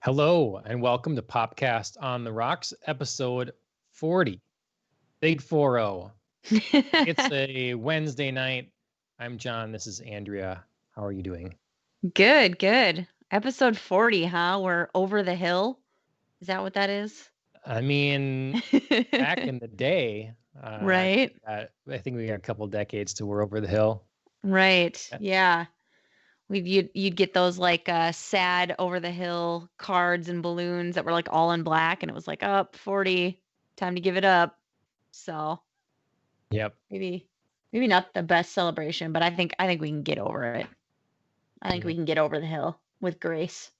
Hello and welcome to Popcast on the Rocks, episode 40. Big 4-0. It's a Wednesday night. I'm John. This is Andrea. How are you doing? Good. Episode 40, huh? We're over the hill. Is that what that is? I mean, back in the day, Right. I think we got a couple decades till we're over the hill. Right. Uh, Yeah. You'd get those like sad over the hill cards and balloons that were like all in black and it was like up 40, time to give it up. So, Yep. maybe not the best celebration, but I think we can get over it. I think Yeah. we can get over the hill with grace.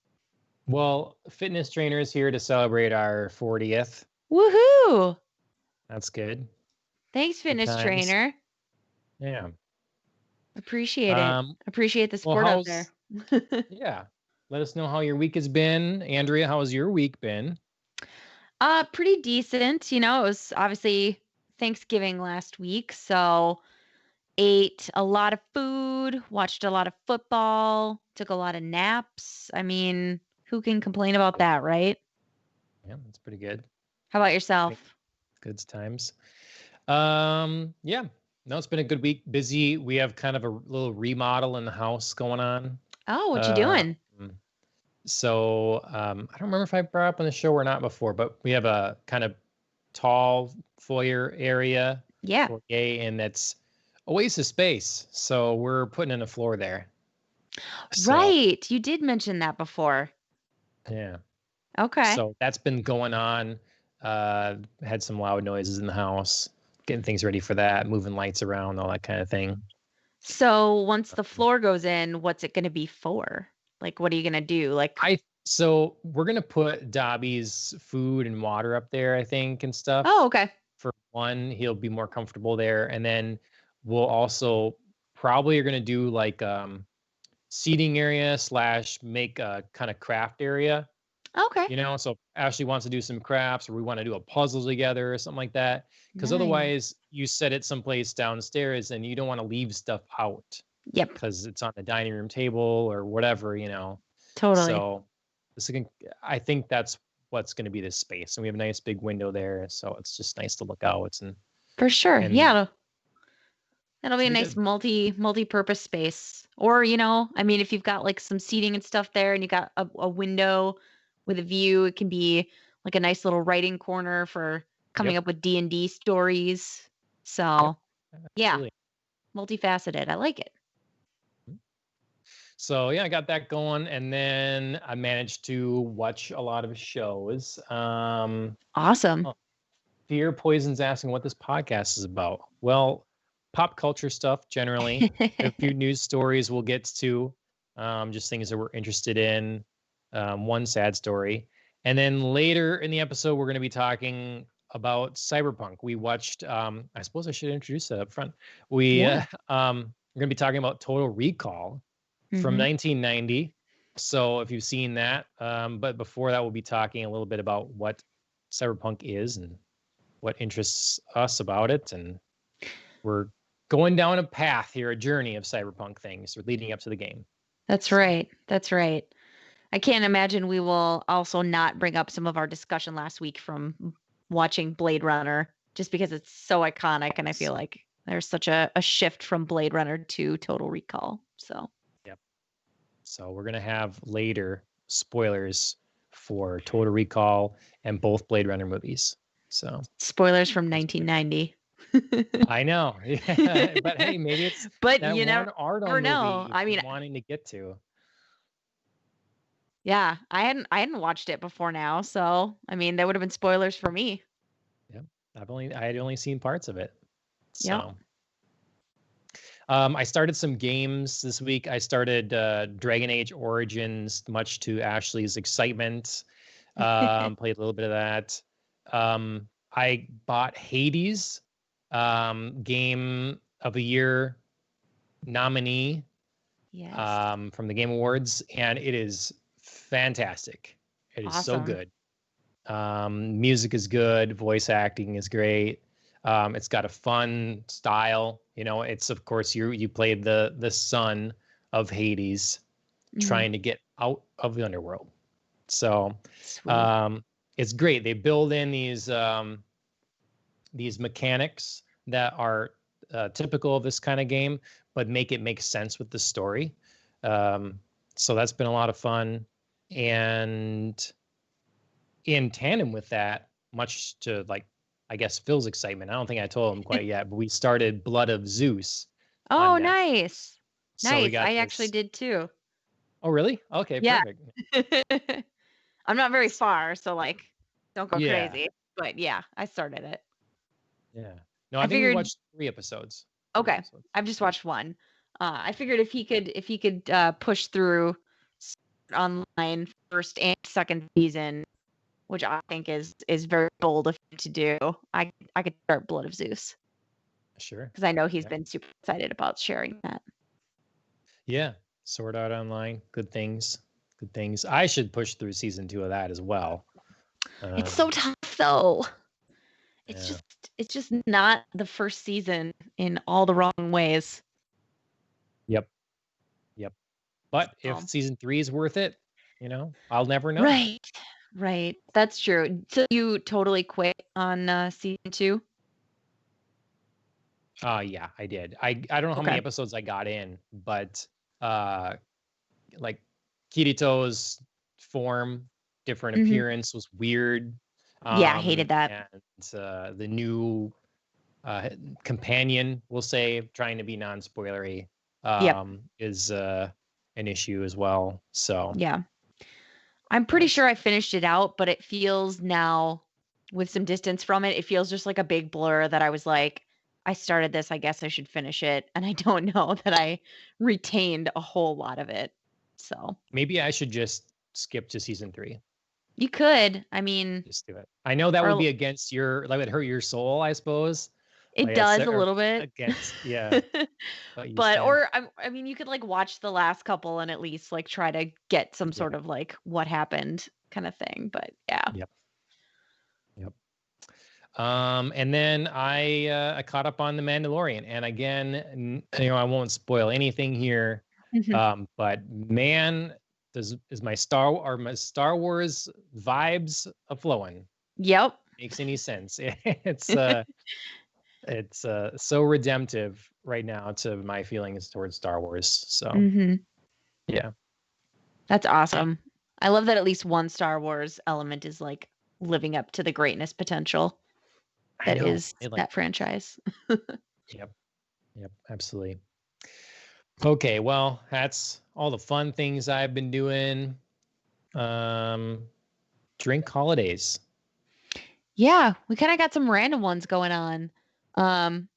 Well, fitness trainers here to celebrate our 40th. Woohoo! That's good. Thanks, Good fitness times. trainer. Yeah. Appreciate it. Um, Appreciate the well, support out there. yeah. Let us know how your week has been. Andrea, how has your week been? Pretty decent. It was obviously Thanksgiving last week, so ate a lot of food, watched a lot of football, took a lot of naps. I mean, who can complain about that, right? Yeah, that's pretty good. How about Think yourself? good times. Yeah. No, it's been a good week. Busy. We have kind of a little remodel in the house going on. Oh, what you Um, doing? I don't remember if I brought up on the show or not before, but we have a kind of tall foyer area, Yeah. foyer, and that's a waste of space. So we're putting in a floor there. So Right. You did mention that before. yeah. Okay. So that's been going on. Had some loud noises in the house, getting things ready for that, moving lights around, all that kind of thing. So once the floor goes in, what's it going to be for? Like, what are you going to do? Like, So we're gonna put Dobby's food and water up there, I think, and stuff. oh, okay. For one, he'll be more comfortable there, and then we'll also probably are gonna do like seating area / make a kind of craft area. Okay. So if Ashley wants to do some crafts or we want to do a puzzle together or something like that. Because Nice. otherwise you set it someplace downstairs and you don't want to leave stuff out Yep. because it's on the dining room table or whatever. Totally. So I think that's what's going to be this space. And we have a nice big window there. So it's just nice to look out For sure. and Yeah. That'll be a should be nice good. multi-purpose space. Or, I mean, if you've got like some seating and stuff there and you got a window with a view, it can be like a nice little writing corner for coming Yep. up with D&D stories. Yep. So, yeah, Absolutely. multifaceted. I like it. So yeah, I got that going, and then I managed to watch a lot of shows. Awesome. Fear Poison's asking what this podcast is about. Well, pop culture stuff generally. A few news stories we'll get to, just things that we're interested in. One sad story, and then later in the episode, we're going to be talking about Cyberpunk. We watched. I suppose I should introduce that up front. Yeah. We're going to be talking about Total Recall from Mhm. 1990. So if you've seen that, but before that, we'll be talking a little bit about what Cyberpunk is and what interests us about it. And we're going down a path here, a journey of Cyberpunk things. We're leading up to the game. That's right. That's right. I can't imagine we will also not bring up some of our discussion last week from watching Blade Runner just because it's so iconic and I feel like there's such a shift from Blade Runner to Total Recall. So, Yep. So we're going to have later spoilers for Total Recall and both Blade Runner movies. So spoilers from 1990. I know. Yeah. But hey, maybe it's But that you one never Arnold know. movie I mean, you're wanting to get to. yeah, I hadn't watched it before now, so I mean, that would have been spoilers for me. Yep. I had only seen parts of it. Yep. So I started some games this week. I started Dragon Age Origins, much to Ashley's excitement. Played a little bit of that. I bought Hades, Game of the Year nominee Yes. from the Game Awards, and it is fantastic. It is so Awesome. good. Music is good. Voice acting is great. It's got a fun style. It's of course you played the son of Hades Mhm. trying to get out of the underworld. So Sweet. it's great. They build in these mechanics that are typical of this kind of game, but make it make sense with the story. So that's been a lot of fun. And in tandem with that, much to like, I guess, Phil's excitement, I don't think I told him quite yet, but we started Blood of Zeus Oh, on Netflix. nice. So we Nice. got I actually this. did too. Oh, really? Okay, Yeah. perfect. I'm not very far, so like, don't go Yeah, crazy. But yeah, I started it. yeah. No, I I think we figured, watched 3 episodes. okay, Episodes. I've just watched one. I figured if he could push through online first and second season, which I think is very bold of him to do, I could start Blood of Zeus Sure. because I know he's Yeah. been super excited about sharing that. Yeah. Sword Art Online. Good things. Good things. I should push through season 2 of that as well. It's so tough though. Yeah. It's just not the first season in all the wrong ways. Yep. Yep. But So. if season 3 is worth it, I'll never know. Right. That's true. So you totally quit on season 2? Yeah, I did. I don't know how many Okay. episodes I got in, but like Kirito's form, different Mhm. appearance was weird. Yeah, I hated that. And the new companion, we'll say, trying to be non-spoilery, Yep. is an issue as well. So Yeah. I'm pretty but sure I finished it out, but it feels now, with some distance from it, it feels just like a big blur that I was like, I started this, I guess I should finish it. And I don't know that I retained a whole lot of it. So maybe I should just skip to season 3. you could. I mean, Just do it. I know that would or be against like would hurt your soul, I suppose. it Like I does said, a or little bit. against, yeah, but you But stand. or I mean, you could like watch the last couple and at least like try to get some Yeah. sort of like what happened kind of thing. But yeah. Yep. Yep. And then I caught up on The Mandalorian, and again, I won't spoil anything here, Mhm. but man, is my Star Wars vibes a flowing? Yep. Makes any sense? It's so redemptive right now to my feelings towards Star Wars. So Mhm. yeah, That's awesome. I love that at least one Star Wars element is like living up to the greatness potential I that know. is It like that franchise. yep, yep, absolutely. Okay, well, that's all the fun things I've been doing. Um, drink holidays. Yeah, we kind of got some random ones going on. Um,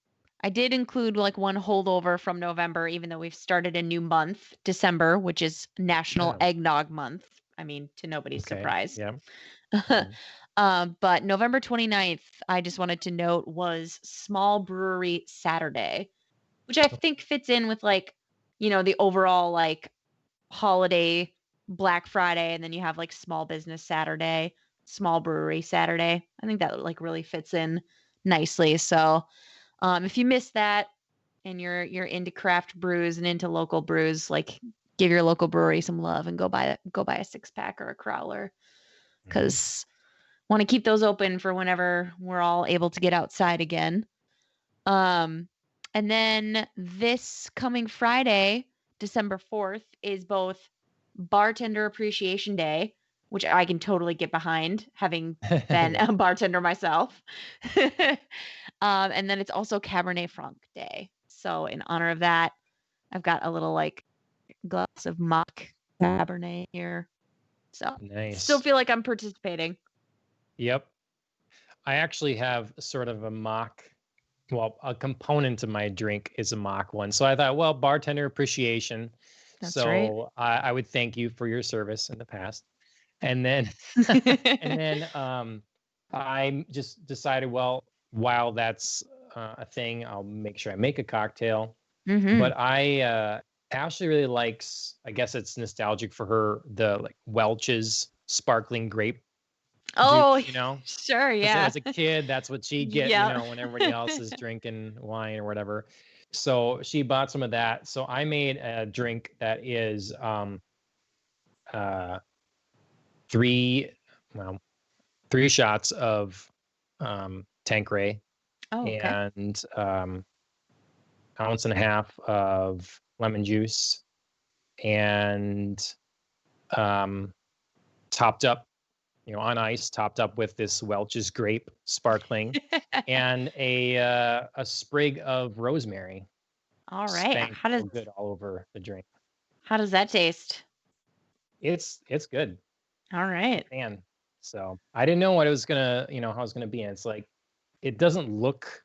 I did include like one holdover from November, even though we've started a new month, December, which is National Yeah. Eggnog Month. I mean, to nobody's Okay. surprise. Yeah. Mhm. But November 29th, I just wanted to note, was Small Brewery Saturday, which I think fits in with like, the overall like holiday Black Friday, and then you have like Small Business Saturday, Small Brewery Saturday. I think that like really fits in nicely. So if you missed that and you're into craft brews and into local brews, like give your local brewery some love and go buy a 6-pack or a crowler, Mhm. because want to keep those open for whenever we're all able to get outside again. And then this coming Friday, December 4th, is both Bartender Appreciation Day, which I can totally get behind, having been Yeah. a bartender myself. And then it's also Cabernet Franc Day. So in honor of that, I've got a little like glass of mock Cabernet here. So still Nice. feel like I'm participating. Yep. I actually have sort of a component of my drink is a mock one. So I thought, well, bartender appreciation. That's right. So I would thank you for your service in the past. And then and then I just decided, well, while that's a thing, I'll make sure I make a cocktail. Mm-hmm. But Ashley really likes, I guess it's nostalgic for her, the like Welch's sparkling grape Oh, juice, sure, because yeah. as a kid, that's what she'd get, Yeah. when everybody else is drinking wine or whatever. So she bought some of that. So I made a drink that is uh three shots of Tanqueray Oh, okay. and ounce and a half of lemon juice, and topped up, on ice, topped up with this Welch's grape sparkling and a sprig of rosemary. All right. Spanked real good all over the drink. How does that taste? It's good. All right. Man, so I didn't know what it was gonna, how it was gonna be. And it's like, it doesn't look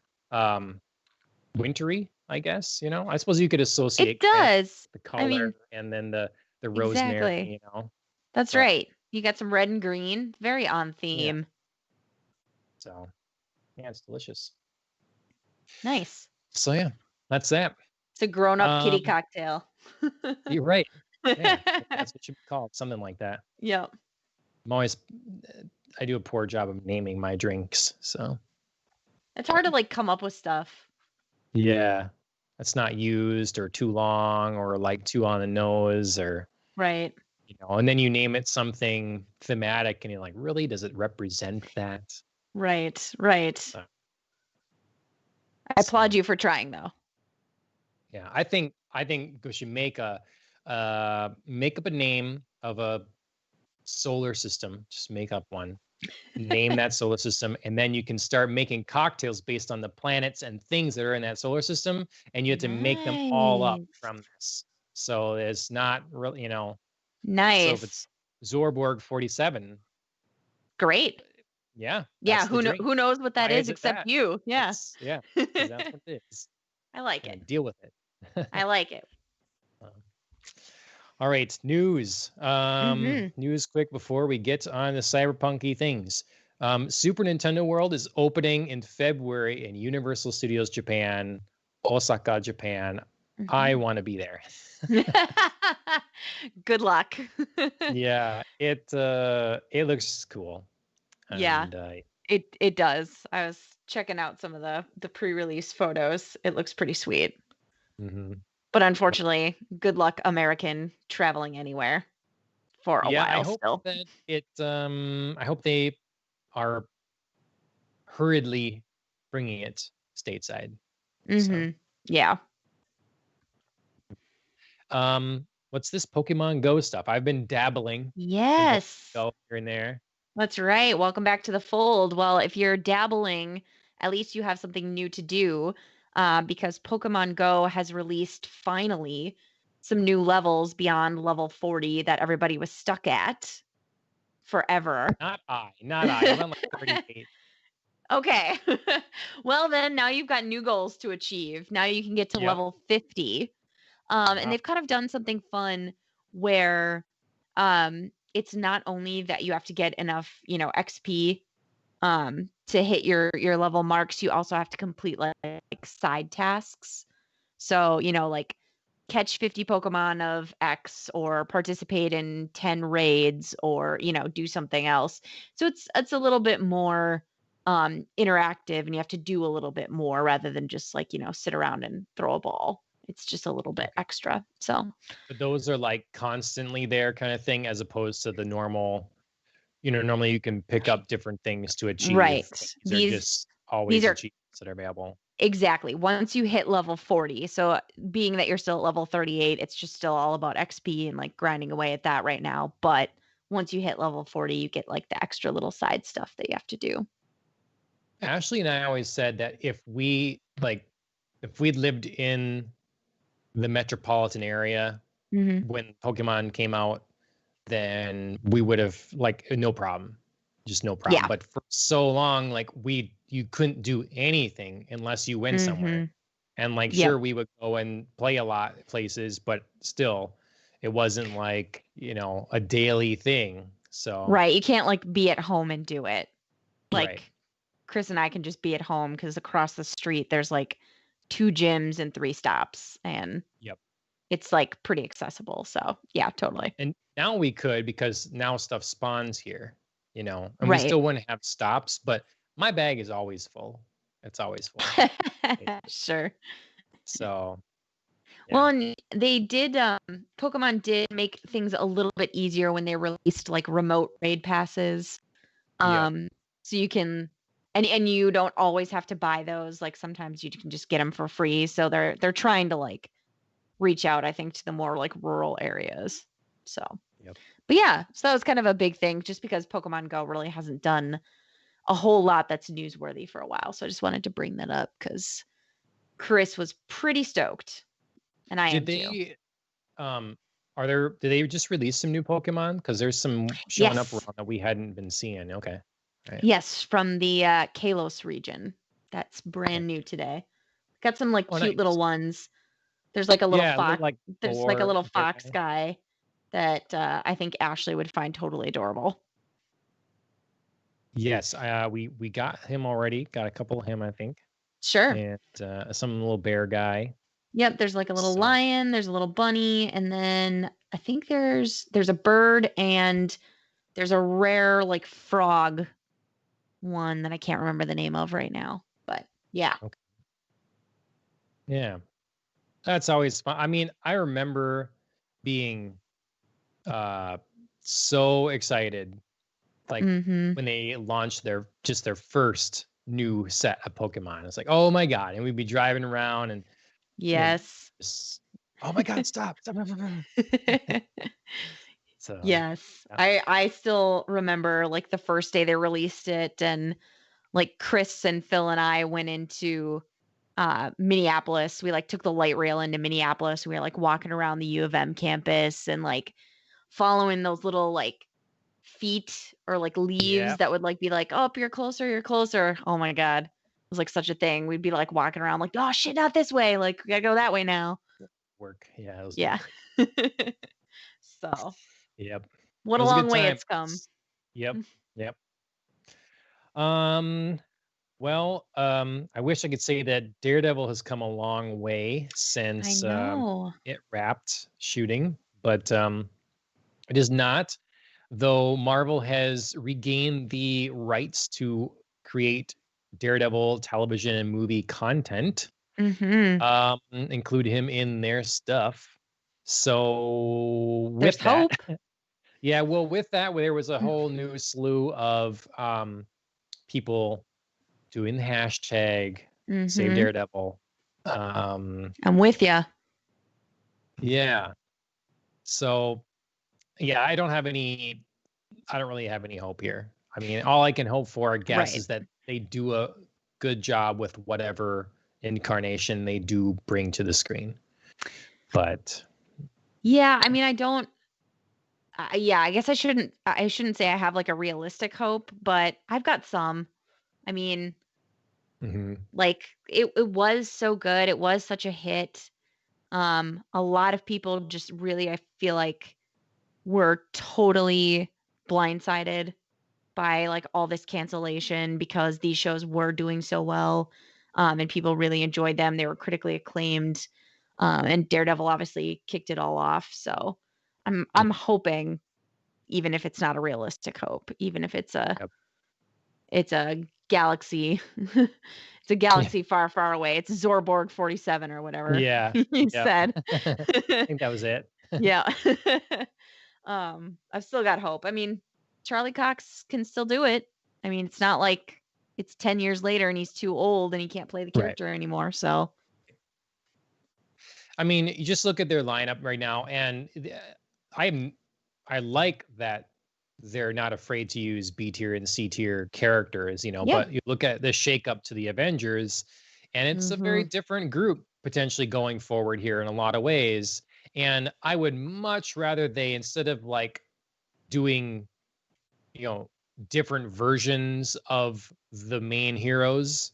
wintry, I guess. I suppose you could associate It does. the color and then the rosemary. Exactly. That's right. You got some red and green, very on theme. So, yeah, it's delicious. Nice. So yeah, that's that. It's a grown-up kitty cocktail. You're right. Yeah, that's what should be called, something like that. Yep. I do a poor job of naming my drinks, so it's hard to come up with stuff. Yeah, that's not used or too long or like too on the nose or right. And then you name it something thematic, and you're like, really, does it represent that? Right. So, I applaud you for trying, though. Yeah, I think we should make up a name of a solar system. Just make up one, name that solar system, and then you can start making cocktails based on the planets and things that are in that solar system, and you have to make them all up from this. So it's not really, Nice. So if it's Zorborg 47, great. Yeah. Who knows what that is except you? Yeah. That's what it is. I like it. Deal with it. I like it. All right, news. News quick before we get on the cyberpunky things. Super Nintendo World is opening in February in Universal Studios Japan, Osaka, Japan. I want to be there. Good luck. Yeah, it looks cool. And, it does. I was checking out some of the pre-release photos. It looks pretty sweet. Mm-hmm. But unfortunately, good luck, American, traveling anywhere for a while. I hope still. that I hope they are hurriedly bringing it stateside. So. Yeah. What's this Pokemon Go stuff? I've been dabbling. Yes. Go here and there. That's right. Welcome back to the fold. Well, if you're dabbling, at least you have something new to do, because Pokemon Go has released finally some new levels beyond level 40 that everybody was stuck at forever. Not I. I'm on like 38. Okay. Well, then now you've got new goals to achieve. Now you can get to level 50. And they've kind of done something fun where it's not only that you have to get enough, XP to hit your level marks, you also have to complete like side tasks. So, like catch 50 Pokemon of X or participate in 10 raids or, do something else. So it's a little bit more interactive, and you have to do a little bit more rather than just like, sit around and throw a ball. It's just a little bit extra. So, but those are like constantly there kind of thing, as opposed to the normal, normally you can pick up different things to achieve. Right. These are just always achievements that are available. Exactly. Once you hit level 40. So being that you're still at level 38, it's just still all about XP and like grinding away at that right now. But once you hit level 40, you get like the extra little side stuff that you have to do. Ashley and I always said that if we'd lived in the metropolitan area when Pokemon came out, then we would have no problem, just no problem. Yeah. But for so long, you couldn't do anything unless you went somewhere. And sure, we would go and play a lot of places, but still it wasn't a daily thing. So right. You can't be at home and do it. Right. Chris and I can just be at home because across the street there's 2 gyms and 3 stops, and it's pretty accessible. So yeah, totally. And now we could, because now stuff spawns here, and right. we still wouldn't have stops, but my bag is always full. It's always full. Sure. So Well, and they did, Pokemon did make things a little bit easier when they released like remote raid passes. So you can, and you don't always have to buy those. Like sometimes you can just get them for free. So they're trying to like reach out, I think, to the more like rural areas. So, but yeah, so that was kind of a big thing just because Pokemon Go really hasn't done a whole lot that's newsworthy for a while. So I just wanted to bring that up because Chris was pretty stoked. And I am too. Did they just release some new Pokemon? Because there's some showing up around that we hadn't been seeing. Okay. Right. Yes, from the Kalos region. That's brand new today. Got some like cute little ones. There's like a little fox. There's like a little fox guy that I think Ashley would find totally adorable. Yes, we got him already. Got a couple of him, I think. Sure. And some little bear guy. Yep, there's like a little lion, there's a little bunny, and then I think there's a bird and there's a rare like frog one that I can't remember the name of right now. But yeah. Okay. Yeah. That's always fun. I mean, I remember being so excited like when they launched their first new set of Pokemon. It's like, oh my God. And we'd be driving around and yes. Oh my God, stop. So yes. Yeah. I still remember like the first day they released it, and like Chris and Phil and I went into Minneapolis. We like took the light rail into Minneapolis. We were like walking around the U of M campus and like following those little like feet or like leaves that would like be like, oh, you're closer. Oh my God. It was like such a thing. We'd be like walking around like, oh shit, not this way. Like we gotta go that way now. Work. Yeah. Yeah. So. Yep. What a long way it's come. Yep. Well, I wish I could say that Daredevil has come a long way since it wrapped shooting, but it is not. Though Marvel has regained the rights to create Daredevil television and movie content, include him in their stuff. So with that, yeah, well, with that, there was a whole new slew of people doing the hashtag Save Daredevil. I'm with ya. Yeah. So, yeah, I don't really have any hope here. I mean, all I can hope for, I guess, is that they do a good job with whatever incarnation they do bring to the screen. But yeah, I mean, I don't. I guess I shouldn't say I have like a realistic hope, but I've got some. I mean, like it was so good. It was such a hit. A lot of people just really, I feel like, were totally blindsided by like all this cancellation because these shows were doing so well, and people really enjoyed them. They were critically acclaimed, and Daredevil obviously kicked it all off. So I'm hoping, even if it's not a realistic hope, even if it's a galaxy, it's a galaxy far, far away. It's Zorborg 47 or whatever. Yeah, you said. I think that was it. Yeah. I've still got hope. I mean, Charlie Cox can still do it. I mean, it's not like it's 10 years later and he's too old and he can't play the character anymore. So, I mean, you just look at their lineup right now, and I like that they're not afraid to use B tier and C tier characters, but you look at the shakeup to the Avengers, and it's a very different group potentially going forward here in a lot of ways. And I would much rather they, instead of like doing, different versions of the main heroes,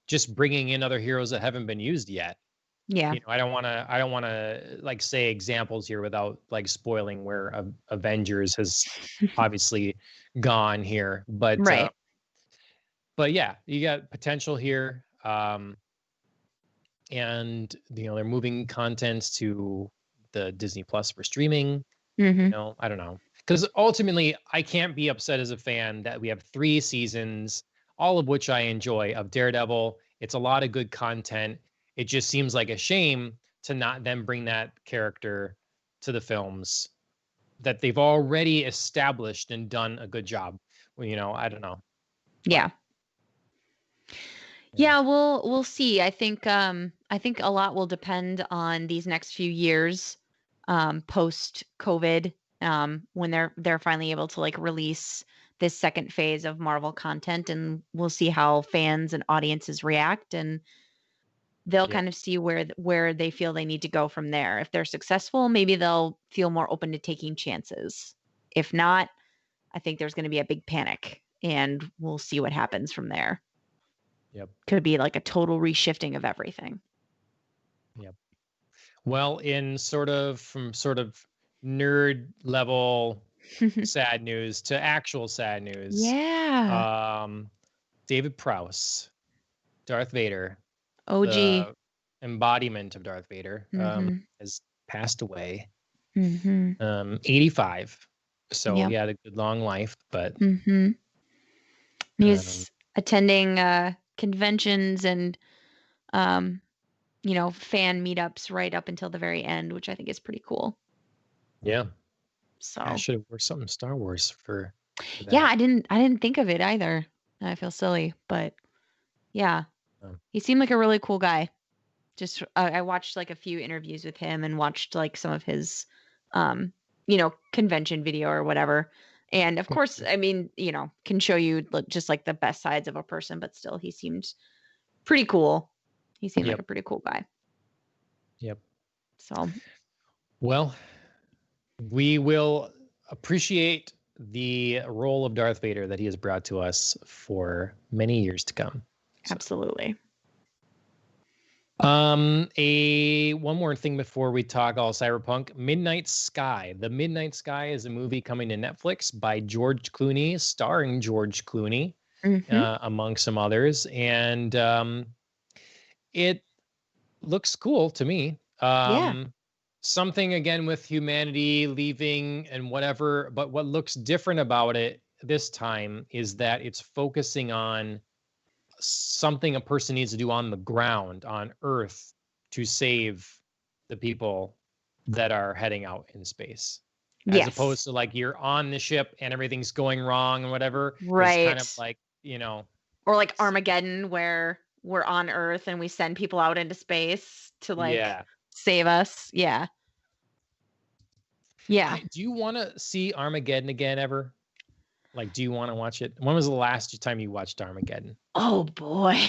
just bringing in other heroes that haven't been used yet. Yeah. I don't want to like say examples here without like spoiling where Avengers has obviously gone here, but yeah, you got potential here. And they're moving content to the Disney Plus for streaming. I don't know, because ultimately I can't be upset as a fan that we have 3 seasons, all of which I enjoy, of Daredevil. It's a lot of good content. it just seems like a shame to not then bring that character to the films that they've already established and done a good job. Well, I don't know. Yeah. Yeah. Yeah, we'll see. I think a lot will depend on these next few years, post COVID, when they're finally able to like release this second phase of Marvel content, and we'll see how fans and audiences react, and they'll Yep. kind of see where they feel they need to go from there. If they're successful, maybe they'll feel more open to taking chances. If not, I think there's going to be a big panic, and we'll see what happens from there. Yep. Could be like a total reshifting of everything. Yep. Well, in sort of nerd level sad news to actual sad news, Yeah. David Prowse, Darth Vader, OG. the embodiment of Darth Vader, Mhm. has passed away. Mhm. 85. So Yep. he had a good long life, but Mhm. He um, was attending conventions and fan meetups right up until the very end, which I think is pretty cool. yeah, I So, should have worn something Star Wars for yeah, that. I didn't think of it either. I feel silly, but yeah. Um, He seemed like a really cool guy. Just I watched like a few interviews with him and watched like some of his convention video or whatever. And of course, I mean, can show you just like the best sides of a person, but still he seemed pretty cool. He seemed like Yep. a pretty cool guy. Yep. So, Well, we will appreciate the role of Darth Vader that he has brought to us for many years to come. So, absolutely. one more thing before we talk all Cyberpunk. Midnight Sky. The Midnight Sky is a movie coming to Netflix by George Clooney, starring George Clooney, among some others, and it looks cool to me. Yeah. Something again with humanity leaving and whatever, but what looks different about it this time is that it's focusing on something a person needs to do on the ground on Earth to save the people that are heading out in space. As opposed Yes. to like you're on the ship and everything's going wrong and whatever. It's kind Right. of like, Or like Armageddon, where we're on Earth and we send people out into space to like yeah. save us. Yeah. Yeah. Do you want to see Armageddon again ever? Like, do you want to watch it? When was the last time you watched Armageddon? Oh boy.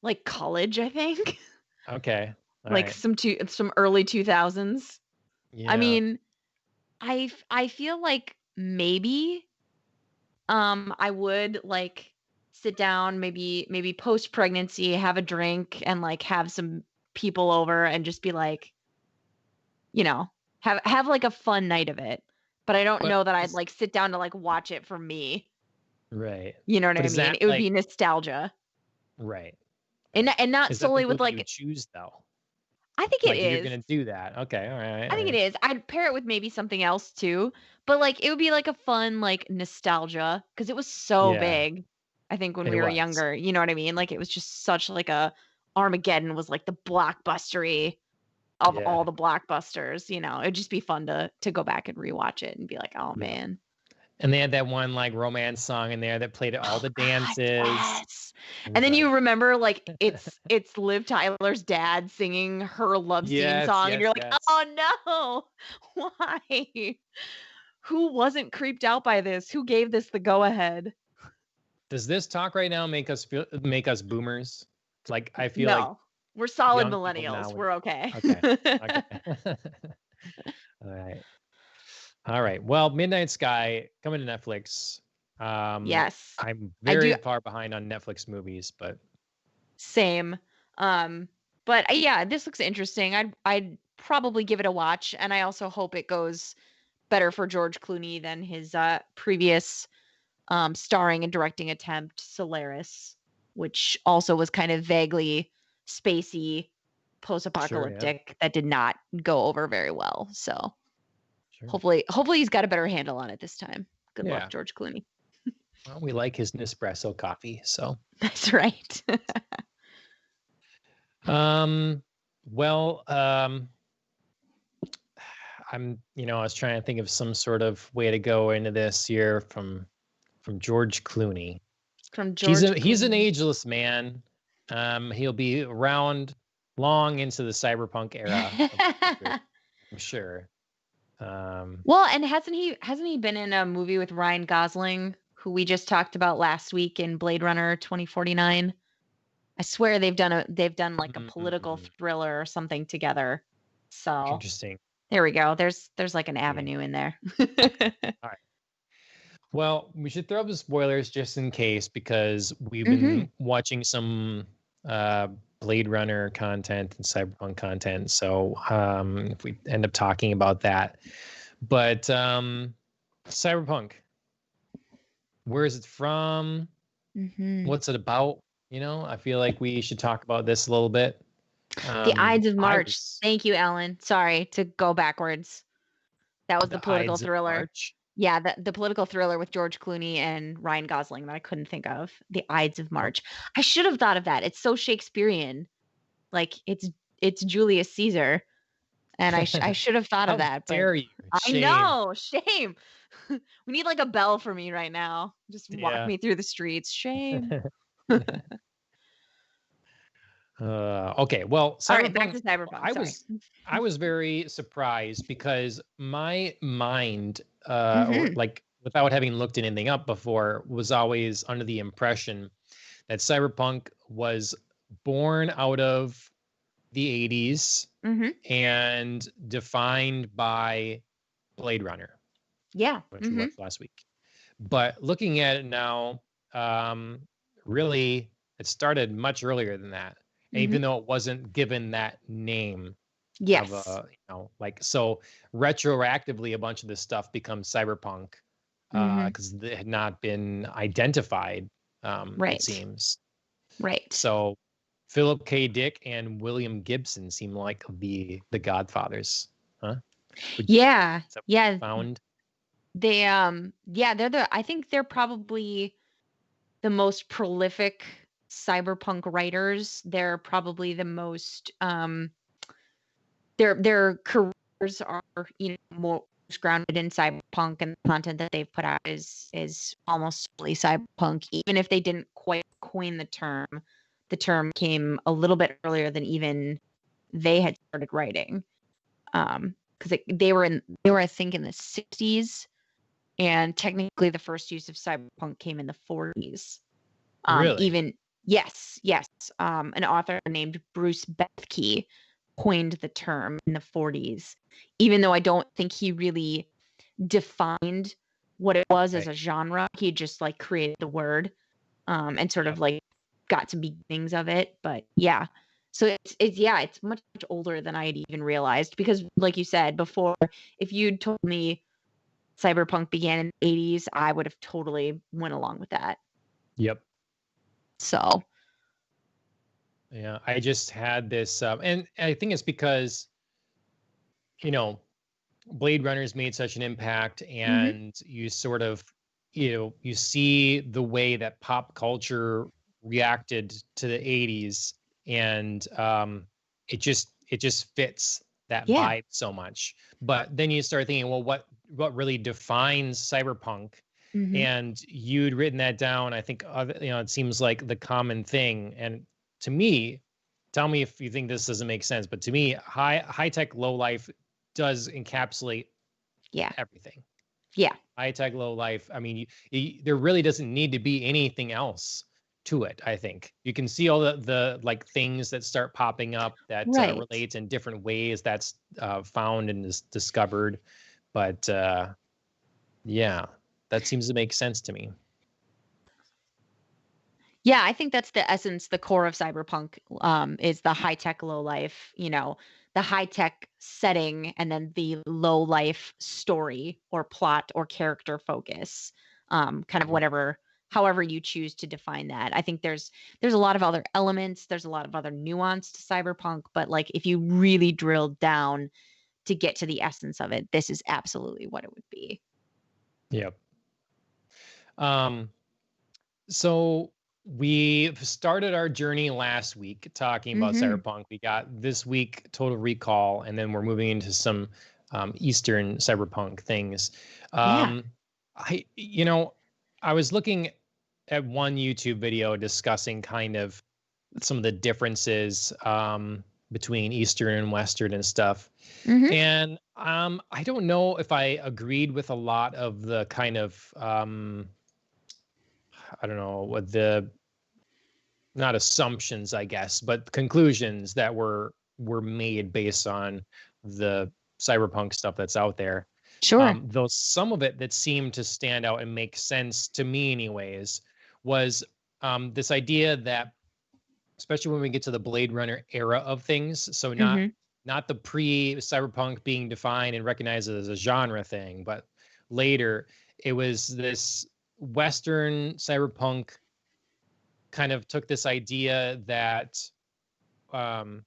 Like college, I think. Okay. All Like right. some early 2000s. I Yeah. mean, I feel like maybe I would like sit down, maybe post pregnancy, have a drink and like have some people over and just be like, have like a fun night of it. But I don't But know that I'd like sit down to like watch it for me. right. You know what But I is mean? that It would like be nostalgia. right? And Right. and not Is that the solely with movie you would like choose though? I think it Like if you're is. gonna do that. Okay. All right. I All think it right. is. I'd pair it with maybe something else too. But like it would be like a fun like nostalgia because it was so Yeah. big. I think when It we were was. younger, you know what I mean? Like it was just such like a Armageddon was like the blockbustery of all Yeah. the blockbusters, It'd just be fun to go back and rewatch it and be like, "Oh Yeah. man." And they had that one like romance song in there that played at all Oh the god, dances. yes. It And was then like, you remember like it's Liv Tyler's dad singing her love scene yes, song and yes, you're like, yes. "Oh no. Why?" Who wasn't creeped out by this? Who gave this the go ahead? Does this talk right now make us boomers? Like I feel like No. We're solid young people now millennials. would We're okay. okay. Okay. All right. All right. Well, Midnight Sky coming to Netflix. Yes. I'm I do very far behind on Netflix movies, but same. But yeah, this looks interesting. I'd probably give it a watch and I also hope it goes better for George Clooney than his previous starring and directing attempt, Solaris, which also was kind of vaguely spacey, sure, yeah. post-apocalyptic that did not go over very well. So Sure. hopefully he's got a better handle on it this time. Good Yeah. luck, George Clooney. Well, we like his Nespresso coffee, so That's right. Well, I was trying to think of some sort of way to go into this here from George Clooney. From He's George an Clooney. ageless man. He'll be around long into the cyberpunk era, I'm sure. Well, and hasn't he been in a movie with Ryan Gosling, who we just talked about last week in Blade Runner 2049? I swear they've done like a political thriller or something together. So Interesting. there we go. There's like an avenue in there. All right. Well, we should throw up the spoilers just in case, because we've been watching some Blade Runner content and Cyberpunk content. So if we end up talking about that. But Cyberpunk, where is it from? What's it about? I feel like we should talk about this a little bit. The Ides of March. Thank you, Alan. Sorry to go backwards. That was the political thriller. Yeah, the political thriller with George Clooney and Ryan Gosling that I couldn't think of. The Ides of March. I should have thought of that. It's so Shakespearean. Like it's Julius Caesar. And I should have thought of that. How dare you? Shame. I know. Shame. We need like a bell for me right now. Just walk me through the streets. Shame. Okay, well, Cyberpunk, all right, back to Cyberpunk. I was very surprised because my mind, like without having looked anything up before, was always under the impression that Cyberpunk was born out of the 80s and defined by Blade Runner. Yeah. Which we watched last week. But looking at it now, really, it started much earlier than that. Even though it wasn't given that name. Yes. So retroactively, a bunch of this stuff becomes Cyberpunk because it had not been identified, it seems. Right. So Philip K. Dick and William Gibson seem like the godfathers, huh? Yeah. Found. They I think they're probably the most prolific cyberpunk writers. They're probably the most their careers are most grounded in cyberpunk, and the content that they've put out is almost fully cyberpunk. Even if they didn't quite coin the term came a little bit earlier than even they had started writing, because they were I think in the 60s, and technically the first use of cyberpunk came in the 40s. Really? Yes. An author named Bruce Bethke coined the term in the 40s, even though I don't think he really defined what it was as a genre. He just like created the word and sort of like got some beginnings of it. But yeah, so it's much older than I had even realized, because like you said before, if you'd told me Cyberpunk began in the 80s, I would have totally went along with that. Yep. So. Yeah, I just had this, and I think it's because, Blade Runner's made such an impact, and you sort of, you see the way that pop culture reacted to the 80s, and it just fits that vibe so much. But then you start thinking, well, what really defines cyberpunk? And you'd written that down. I think, it seems like the common thing. And to me, tell me if you think this doesn't make sense, but to me, high tech, low life does encapsulate everything. Yeah. High tech, low life. I mean, there really doesn't need to be anything else to it. I think you can see all the like things that start popping up that relates in different ways. That's found and is discovered. But yeah, that seems to make sense to me. Yeah, I think that's the essence, the core of cyberpunk, is the high tech, low life, the high tech setting, and then the low life story or plot or character focus, kind of however you choose to define that. I think there's a lot of other elements. There's a lot of other nuance to cyberpunk, but like if you really drilled down to get to the essence of it, this is absolutely what it would be. Yep. So we started our journey last week talking about Mm-hmm. Cyberpunk. We got this week Total Recall, and then we're moving into some Eastern Cyberpunk things. Yeah. Um, I was looking at one YouTube video discussing kind of some of the differences between Eastern and Western and stuff. Mm-hmm. And I don't know if I agreed with a lot of the kind of I don't know what the not assumptions, I guess, but conclusions that were made based on the cyberpunk stuff that's out there. Sure. Though some of it that seemed to stand out and make sense to me, anyways, was this idea that, especially when we get to the Blade Runner era of things, so Mm-hmm. not the pre-cyberpunk being defined and recognized as a genre thing, but later it was this Western cyberpunk kind of took this idea that um,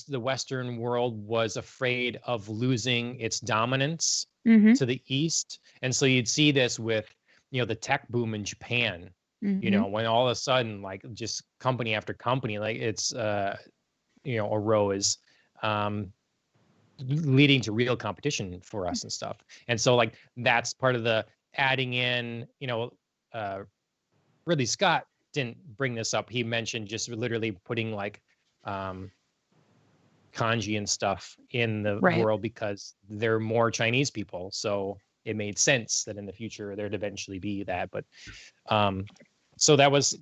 the Western world was afraid of losing its dominance Mm-hmm. to the East, and so you'd see this with the tech boom in Japan. Mm-hmm. When all of a sudden, like, just company after company, like it's arose, leading to real competition for us and stuff. And so, like, that's part of the adding in. Ridley Scott didn't bring this up. He mentioned just literally putting like kanji and stuff in the Right. world because there are more Chinese people. So it made sense that in the future there'd eventually be that. But so that was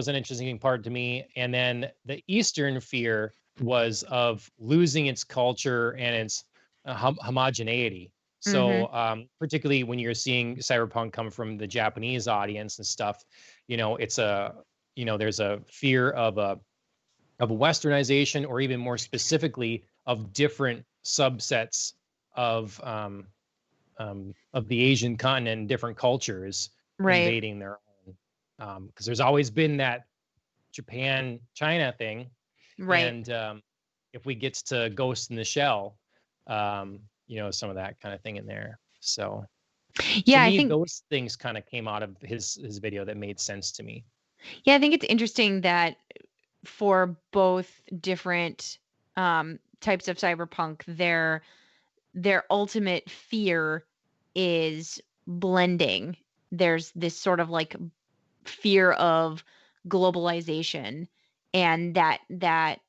an interesting part to me. And then the Eastern fear was of losing its culture and its homogeneity. Mm-hmm. So particularly when you're seeing cyberpunk come from the Japanese audience and stuff, it's there's a fear of a westernization, or even more specifically of different subsets of the Asian continent and different cultures Right. invading their own. Because there's always been that Japan-China thing. Right. And if we get to Ghost in the Shell, some of that kind of thing in there. So Yeah, to I me, think those things kind of came out of his video that made sense to me. yeah, I think it's interesting that for both different types of cyberpunk, their ultimate fear is blending. There's this sort of like fear of globalization, and that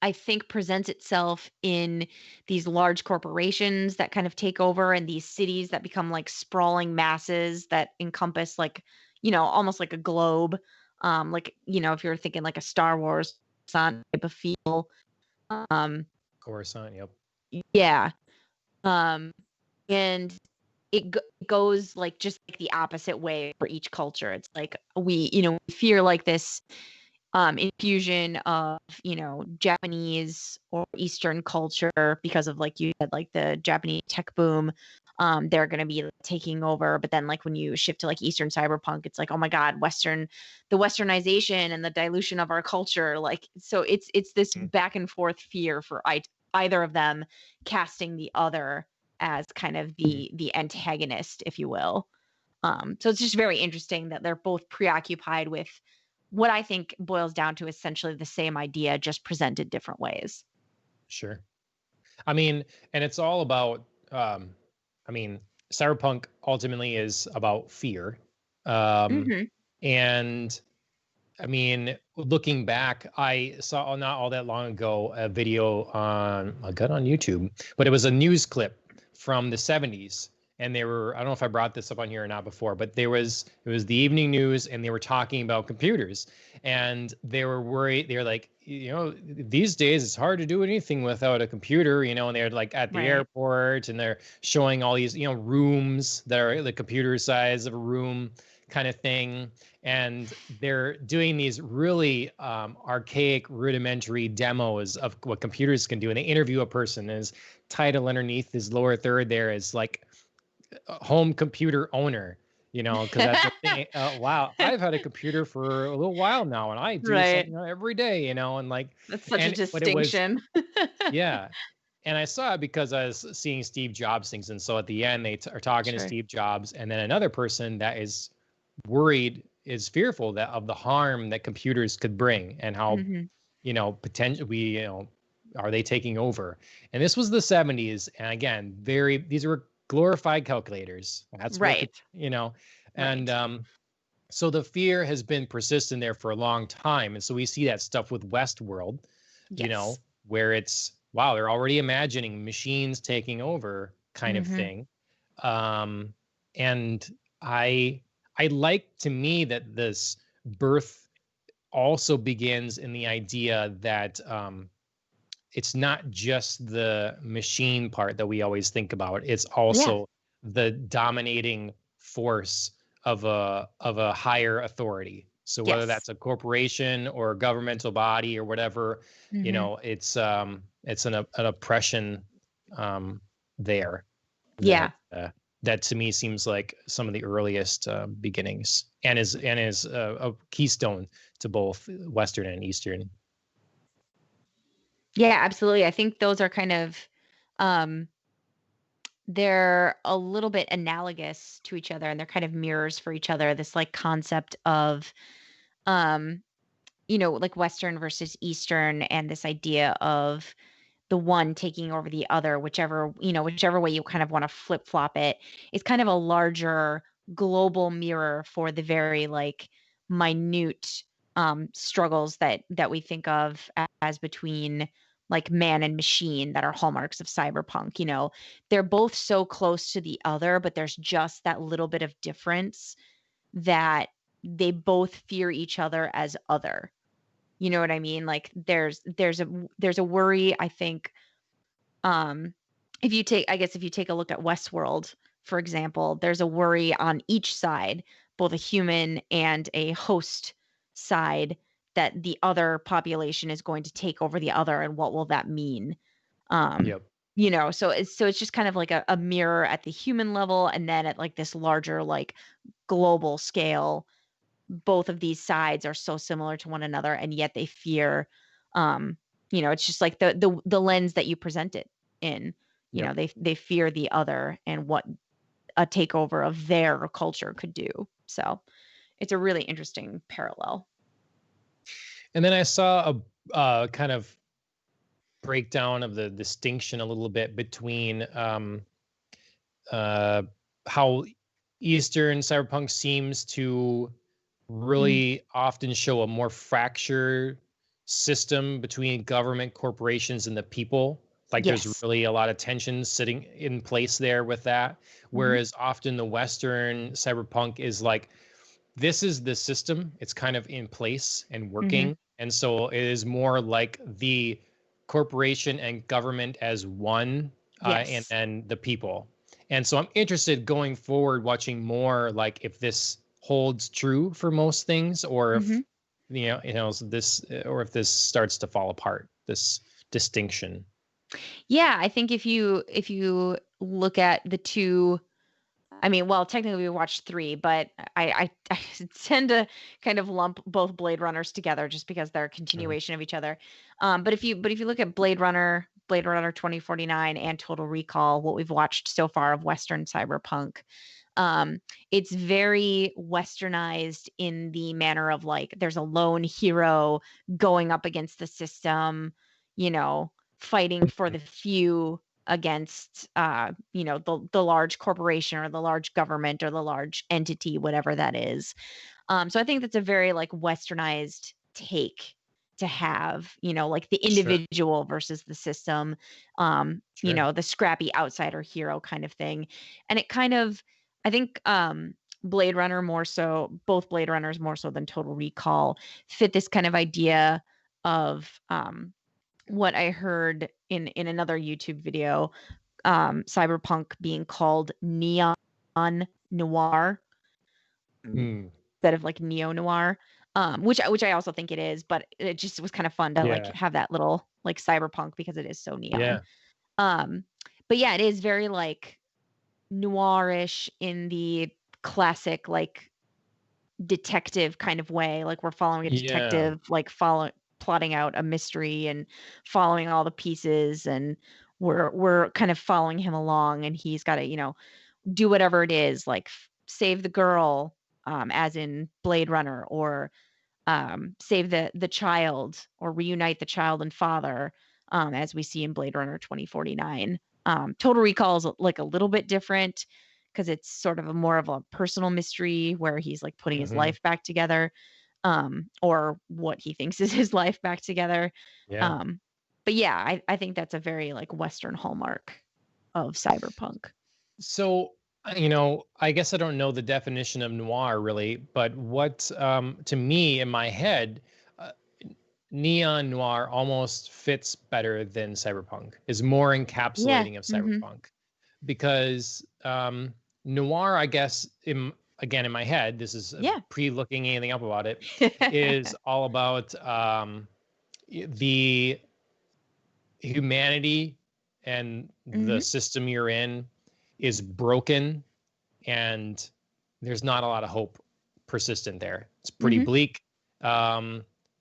I think presents itself in these large corporations that kind of take over, and these cities that become like sprawling masses that encompass like, almost like a globe. Like, if you're thinking like a Star Wars type of feel. Coruscant, yep. Yeah. Um, and it goes like just like the opposite way for each culture. It's like we fear like this infusion of Japanese or Eastern culture because of, like you said, like the Japanese tech boom. They're going to be taking over, but then like when you shift to like Eastern cyberpunk, it's like, oh my god, the westernization and the dilution of our culture. Like, so it's this back and forth fear for either of them, casting the other as kind of the antagonist, if you will. So it's just very interesting that they're both preoccupied with what I think boils down to essentially the same idea, just presented different ways. Sure. I mean, and it's all about, cyberpunk ultimately is about fear. Mm-hmm. And I mean, looking back, I saw not all that long ago a video I got on YouTube, but it was a news clip from the 70s. And I don't know if I brought this up on here or not before, but it was the evening news, and they were talking about computers, and they were worried. They were like, these days it's hard to do anything without a computer, and they're like at the airport, and they're showing all these, rooms that are the computer size of a room kind of thing. And they're doing these really archaic, rudimentary demos of what computers can do. And they interview a person, and his title underneath his lower third there is like home computer owner, because that's the thing. Wow, I've had a computer for a little while now, and I do something every day, and like that's such a distinction. Yeah. And I saw it because I was seeing Steve Jobs things. And so at the end, they are talking to Steve Jobs, and then another person that is worried is fearful that of the harm that computers could bring, and how Mhm. potentially are they taking over. And this was the 70s, and again, these were glorified calculators. That's what Right. and Right. so the fear has been persistent there for a long time. And so we see that stuff with Westworld, Yes. where it's, wow, they're already imagining machines taking over kind of Mhm. thing. And I like, to me, that this birth also begins in the idea that it's not just the machine part that we always think about. It's Yeah. also the dominating force of a higher authority. So whether Yes. that's a corporation or a governmental body or whatever, Mhm. it's an oppression there that Yeah. that to me seems like some of the earliest beginnings, and is a keystone to both Western and Eastern. Yeah, absolutely. I think those are kind of um they're a little bit analogous to each other, and they're kind of mirrors for each other. This like concept of um like Western versus Eastern, and this idea of the one taking over the other, whichever way you kind of want to flip flop it. It's kind of a larger global mirror for the very like minute struggles that we think of as between like man and machine that are hallmarks of cyberpunk. They're both so close to the other, but there's just that little bit of difference that they both fear each other as other. You know what I mean? Like there's a worry, I think, um, if you take a look at Westworld, for example, there's a worry on each side, both a human and a host side, that the other population is going to take over the other, and what will that mean? Um, Yep. so it's just kind of like a mirror at the human level, and then at like this larger like global scale, both of these sides are so similar to one another, and yet they fear um it's just like the lens that you present it in. Yep. They fear the other and what a takeover of their culture could do. So it's a really interesting parallel. And then I saw a kind of breakdown of the distinction a little bit between uh, how Eastern cyberpunk seems to Mm. really often show a more fractured system between government, corporations, and the people. Like there's Yes. really a lot of tension sitting in place there with that. Hmm. Whereas often the Western cyberpunk is like, this is the system, it's kind of in place and Hmm. working. And so it is more like the corporation and government as one, and Yes. then the people. And so I'm interested going forward, watching more like if this holds true for most things, or Hmm. if this, or if this starts to fall apart, this distinction. Yeah, I think if you look at the two, I mean, well, technically we watched 3, but I tend to kind of lump both Blade Runners together just because they're a Mhm. continuation of each other. But if you look at Blade Runner 2049, and Total Recall, what we've watched so far of Western cyberpunk, um, it's very westernized in the manner of like there's a lone hero going up against the system, you know, fighting for the few against the large corporation or the large government or the large entity, whatever that is. So I think that's a very like westernized take to have, like the Sure. individual versus the system, Sure. the scrappy outsider hero kind of thing. And it kind of, I think, Blade Runner more so, both Blade Runners more so than Total Recall, fit this kind of idea of what I heard in another YouTube video, cyberpunk being called neon noir Hmm. instead of like neo noir, which I also think it is, but it just was kind of fun to like Yeah. have that little like cyberpunk because it is so neon. Yeah. Um, but yeah, it is very like noirish in the classic like detective kind of way. Like we're following a Yeah. detective, like plotting out a mystery and following all the pieces, and we're kind of following him along, and he's got to, do whatever it is, like save the girl, as in Blade Runner, or save the child, or reunite the child and father, as we see in Blade Runner 2049. Total Recall is like a little bit different because it's sort of a more of a personal mystery where he's like putting his Hmm. life back together, or what he thinks is his life back together. Yeah. Um, but yeah, I think that's a very like Western hallmark of cyberpunk. So, I guess I don't know the definition of noir really, but what, to me in my head, uh, neon noir almost fits better than cyberpunk, is more Yeah. encapsulating of Hmm. cyberpunk because noir, I guess, again in my head, this is Yeah. pre-looking anything up about it, is all about the humanity and the Hmm. system you're in is broken and there's not a lot of hope persistent there. It's pretty Hmm. bleak.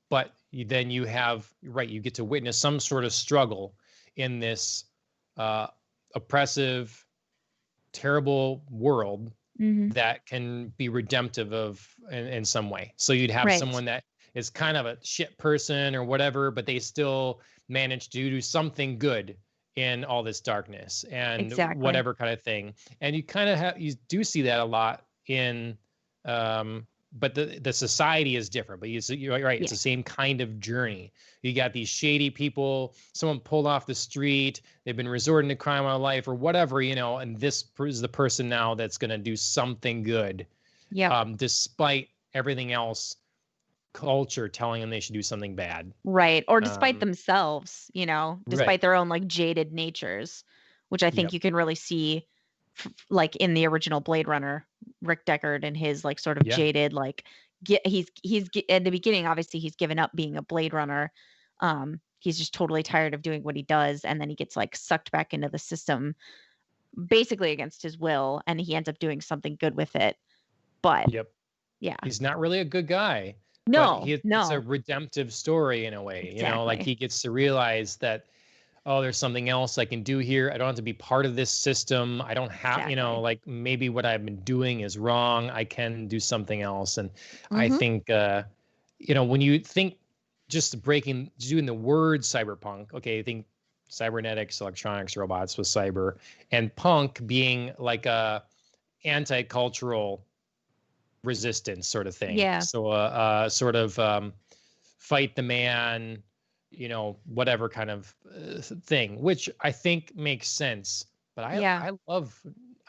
But then you have, right, you get to witness some sort of struggle in this uh, oppressive, terrible world Hmm. that can be redemptive of in some way. So you'd have Right. someone that is kind of a shit person or whatever, but they still manage to do something good in all this darkness and Exactly. whatever kind of thing. And you kind of have, you do see that a lot in but the society is different, but you're right, it's Yeah. the same kind of journey. You got these shady people, someone pulled off the street, they've been resorting to crime all life or whatever, and this is the person now that's going to do something good, Yep. despite everything else, culture telling them they should do something bad. Right. Or despite Um, themselves, right. despite their own like jaded natures, which I think Yep. you can really see like in the original Blade Runner, Rick Deckard and his like sort of Yeah. jaded like at the beginning obviously he's given up being a Blade Runner. He's just totally tired of doing what he does, and then he gets like sucked back into the system basically against his will, and he ends up doing something good with it. But Yep. yeah. He's not really a good guy, but No, it's a no. redemptive story in a way, like Exactly. he gets to realize that, oh, there's something else I can do here. I don't have to be part of this system. I don't have, Exactly. like maybe what I've been doing is wrong. I can do something else. And I Mhm. think, when you think just doing the word cyberpunk, okay, I think cybernetics, electronics, robots with cyber, and punk being like a anti-cultural resistance sort of thing. Yeah. So, sort of fight the man, whatever kind of thing, which I think makes sense. But Yeah.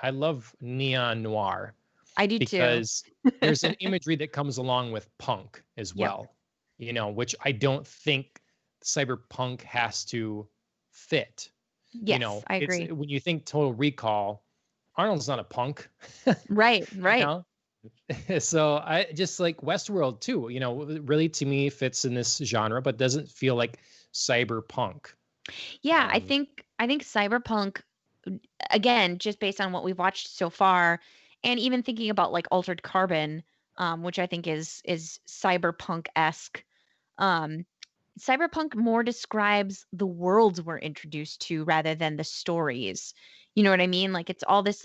I love neon noir I do too. because there's an imagery that comes along with punk as Yep. well, which I don't think cyberpunk has to fit. Yes, I It's agree. when you think Total Recall, Arnold's not a punk, Right, you right. know. So I just like Westworld too, really to me fits in this genre, but doesn't feel like cyberpunk. Yeah, I Um, think I think Cyberpunk, again, just based on what we've watched so far, and even thinking about like Altered Carbon, which I think is cyberpunk-esque. Um, Cyberpunk more describes the worlds we're introduced to rather than the stories. You know what I mean? Like it's all this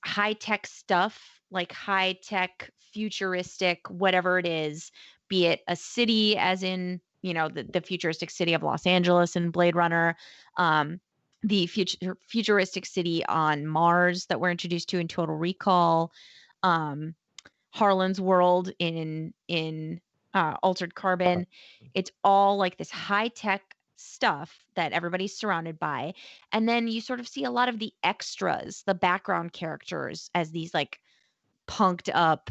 high tech stuff, like high tech, futuristic, whatever it is, be it a city, as in, the futuristic city of Los Angeles in Blade Runner, um, the futuristic city on Mars that we're introduced to in Total Recall, um, Harlan's world in Altered Carbon. It's all like this high tech stuff that everybody's surrounded by, and then you sort of see a lot of the extras, the background characters, as these like punked up,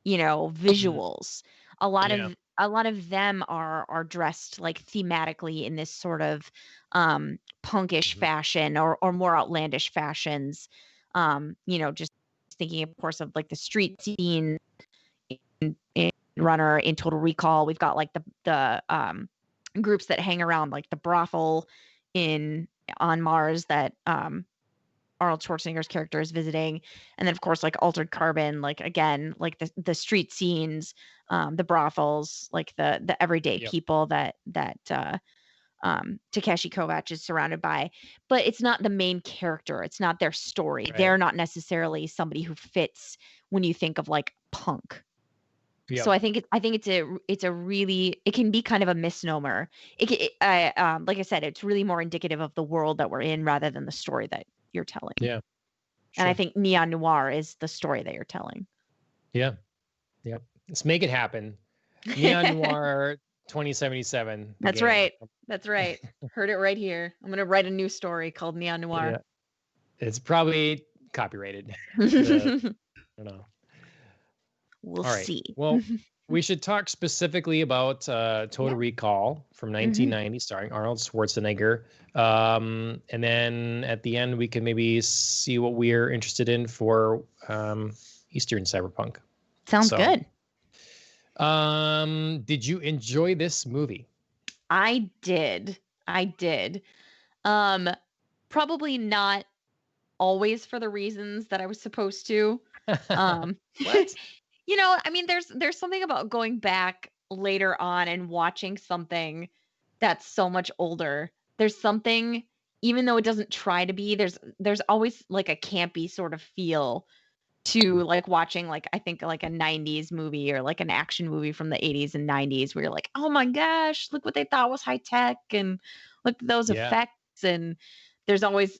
mm, visuals. A lot yeah. of a lot of them are dressed like thematically in this sort of punkish Mhm. fashion, or more outlandish fashions. Just thinking of course of like the street scene in Runner, in Total Recall. We've got like the groups that hang around like the brothel in on Mars that Arnold Schwarzenegger's character is visiting, and then of course like Altered Carbon, like again like the street scenes, the brothels, like the everyday Yep. people that Takeshi Kovacs is surrounded by. But it's not the main character. It's not their story. Right. They're not necessarily somebody who fits when you think of like punk. Yeah. So I think it's a really, it can be kind of a misnomer. Like I said, it's really more indicative of the world that we're in rather than the story that you're telling. Yeah. And I Sure. think neon noir is the story that you're telling. Yeah. Yep. Let's make it happen. Neon Noir 2077. The That's game. right. That's right. Heard it right here. I'm gonna write a new story called Neon Yeah. Noir. It's probably copyrighted. I don't know. We'll All right. see. Well, we should talk specifically about Total Recall from 1990, starring Arnold Schwarzenegger. And then at the end, we can maybe see what we're interested in for Eastern Cyberpunk. Sounds good. Did you enjoy this movie? I did. Probably not always for the reasons that I was supposed to. What? You know, I mean, there's something about going back later on and watching something that's so much older. There's something, even though it doesn't try to be, there's always like a campy sort of feel to like watching, like, I think like a 90s movie or like an action movie from the 80s and 90s where you're like, oh my gosh, look what they thought was high tech and look at those effects. And there's always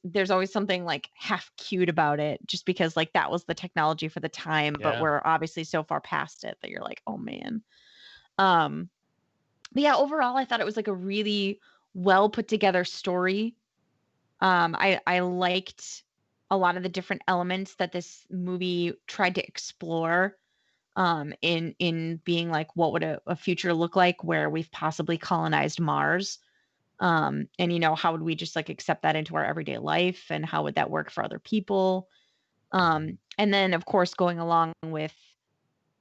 something like half cute about it just because like that was the technology for the time, but we're obviously so far past it that you're like, oh man. But yeah, overall I thought it was like a really well put together story. I liked a lot of the different elements that this movie tried to explore, in being like, what would a future look like where we've possibly colonized Mars? And you know, how would we just like accept that into our everyday life, and how would that work for other people? And then of course going along with,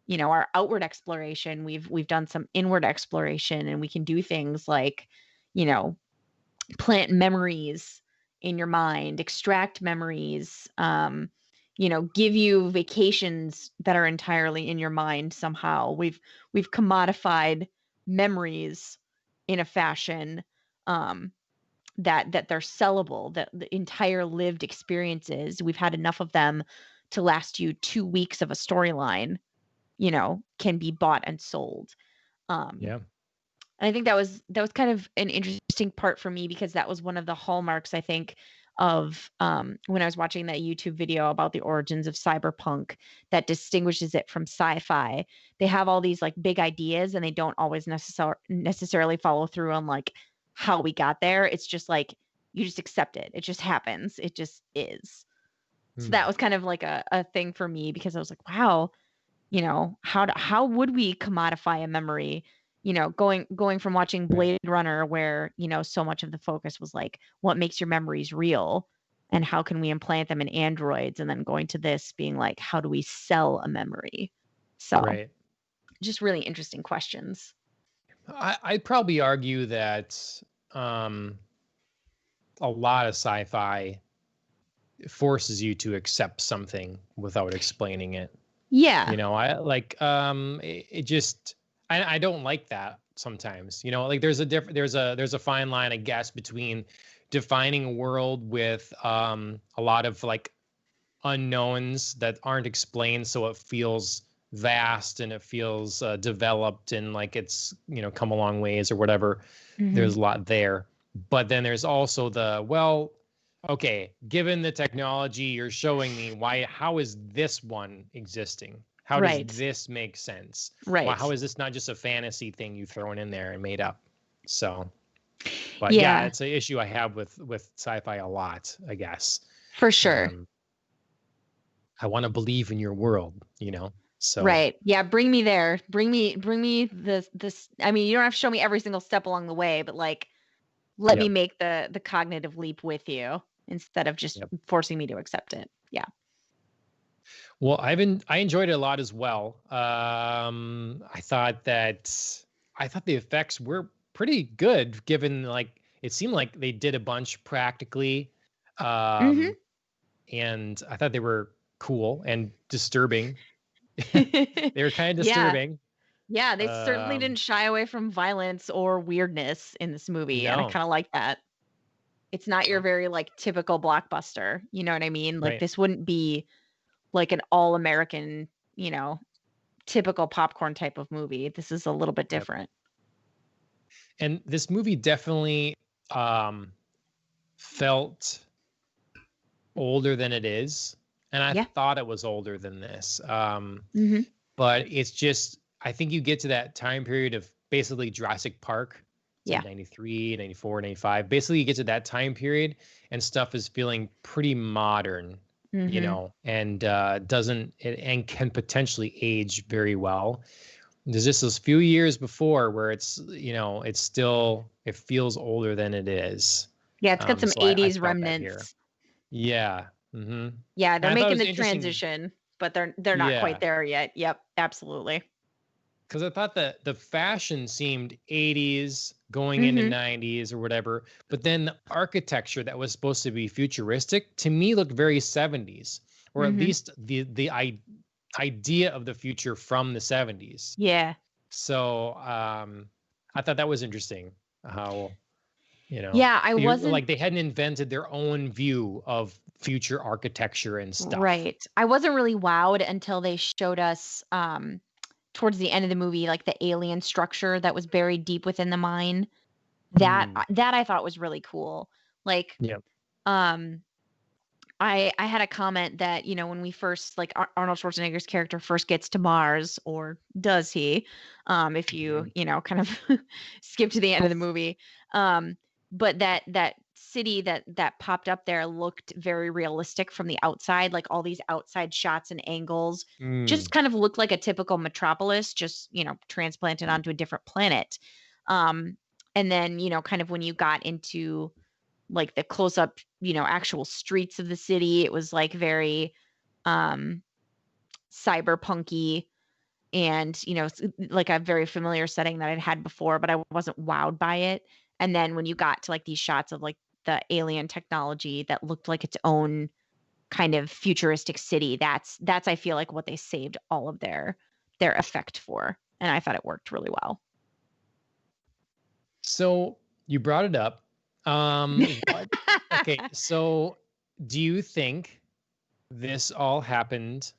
you know, our outward exploration, we've done some inward exploration, and we can do things like, you know, plant memories in your mind, extract memories, you know, give you vacations that are entirely in your mind somehow. We've commodified memories in a fashion, um, that they're sellable, that the entire lived experiences, we've had enough of them to last you 2 weeks of a storyline, you know, can be bought and sold. Yeah. And I think that was kind of an interesting part for me because that was one of the hallmarks, I think, of when I was watching that YouTube video about the origins of cyberpunk that distinguishes it from sci-fi. They have all these like big ideas and they don't always necessarily follow through on like how we got there. It's just like you just accept it. It just happens. It just is. So that was kind of like a thing for me because I was like, wow, you know, how would we commodify a memory? You know, going from watching Blade Runner where, you know, so much of the focus was like what makes your memories real and how can we implant them in androids, and then going to this being like, how do we sell a memory? So just really interesting questions. I'd probably argue that a lot of sci-fi forces you to accept something without explaining it. Yeah. You know, I like it just I don't like that sometimes. You know, like there's a fine line, I guess, between defining a world with a lot of like unknowns that aren't explained, so it feels vast and it feels developed and like it's, you know, come a long ways or whatever. There's a lot there. But then there's also the, well, okay, given the technology you're showing me, how is this one existing? How does this make sense? How is this not just a fantasy thing you've thrown in there and made up? So, but yeah, it's an issue I have with sci-fi a lot, I guess. For sure. I want to believe in your world, you know? So yeah, bring me there. Bring me this. I mean, you don't have to show me every single step along the way, but like, let me make the cognitive leap with you instead of just forcing me to accept it. Yeah. Well, I enjoyed it a lot as well. I thought the effects were pretty good, given like it seemed like they did a bunch practically, and I thought they were cool and disturbing. They were kind of disturbing. Yeah, they certainly didn't shy away from violence or weirdness in this movie, and I kind of like that. It's not your very like typical blockbuster, you know what I mean? Like this wouldn't be like an all-American typical popcorn type of movie. This is a little bit Yep. different. And this movie definitely felt older than it is. And I thought it was older than this. But it's just, I think you get to that time period of basically Jurassic Park. It's like 93, 94, 95. Basically, you get to that time period and stuff is feeling pretty modern, and and can potentially age very well. There's just those few years before where it's, it feels older than it is. Yeah, it's got some So I 80s felt that remnants. here. Yeah. Mm-hmm. Yeah, they're And I thought it making was the interesting- transition, but they're not quite there yet. Yep, absolutely. Because I thought that the fashion seemed 80s going into 90s or whatever, but then the architecture that was supposed to be futuristic to me looked very 70s, or at least the idea of the future from the 70s. Yeah. So I thought that was interesting how, Yeah, I wasn't like they hadn't invented their own view of future architecture and stuff. right. I wasn't really wowed until they showed us towards the end of the movie, like the alien structure that was buried deep within the mine. That I thought was really cool. Like, I had a comment that, when we first, like Arnold Schwarzenegger's character first gets to Mars, or does he? If you, kind of skip to the end of the movie. But that city that popped up there looked very realistic from the outside, like all these outside shots and angles just kind of looked like a typical metropolis, just, transplanted onto a different planet. And then, kind of when you got into like the close up, actual streets of the city, it was like very cyberpunky and, like a very familiar setting that I'd had before, but I wasn't wowed by it. And then when you got to like these shots of like the alien technology that looked like its own kind of futuristic city, that's I feel like what they saved all of their effect for. And I thought it worked really well. So you brought it up. Okay, so do you think this all happened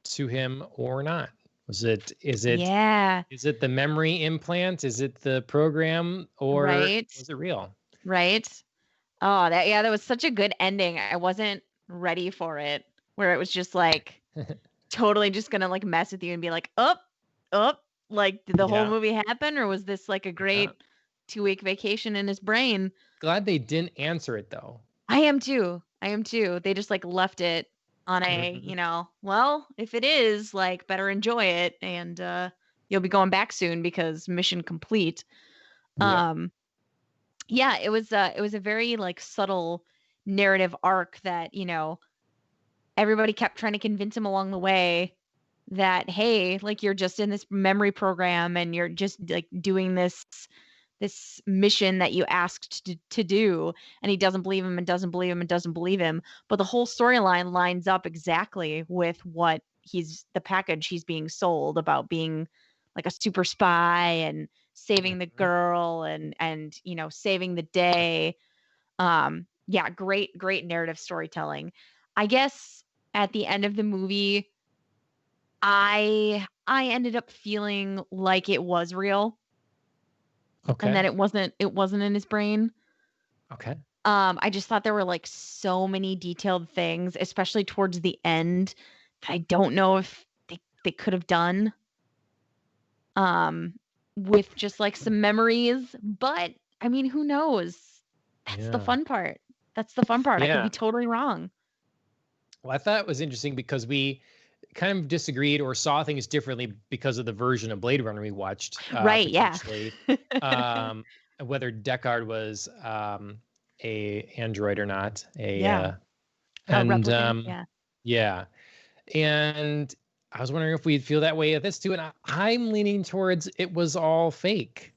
to him or not? Is it the memory implant? Is it the program, or was it real? Right. Oh, that was such a good ending. I wasn't ready for it, where it was just like totally just gonna like mess with you and be like, like did the whole movie happen, or was this like a great 2-week vacation in his brain? Glad they didn't answer it though. I am too. They just like left it on a, well, if it is, like, better enjoy it, and you'll be going back soon because mission complete. Yeah, it was a very like subtle narrative arc that, everybody kept trying to convince him along the way that, hey, like you're just in this memory program and you're just like doing this mission that you asked to do, and he doesn't believe him and doesn't believe him and doesn't believe him. But the whole storyline lines up exactly with what the package he's being sold about, being like a super spy and saving the girl and saving the day. Yeah, great narrative storytelling. I guess at the end of the movie, I ended up feeling like it was real. Okay. And that it wasn't in his brain. Okay. I just thought there were like so many detailed things, especially towards the end, that I don't know if they could have done. With just like some memories, but I mean, who knows? That's the fun part. I could be totally wrong. Well, I thought it was interesting because we kind of disagreed or saw things differently because of the version of Blade Runner we watched. Right. Yeah. Whether Deckard was a android or not. Yeah. And I was wondering if we'd feel that way at this too. And I'm leaning towards it was all fake,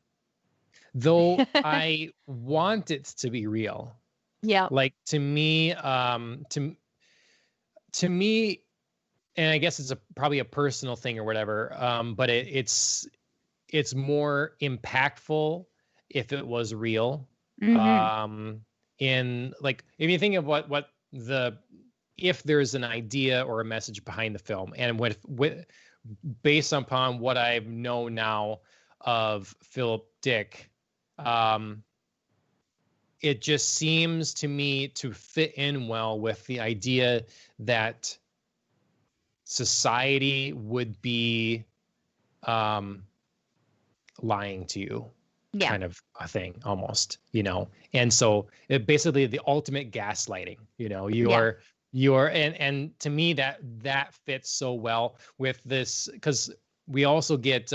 though I want it to be real. Yeah. Like to me, and I guess it's probably a personal thing or whatever. But it's more impactful if it was real. In like, if you think of what the if there's an idea or a message behind the film. And with based upon what I know now of Philip Dick, it just seems to me to fit in well with the idea that society would be lying to you, kind of a thing almost, and so it basically the ultimate gaslighting, you're and to me that fits so well with this, because we also get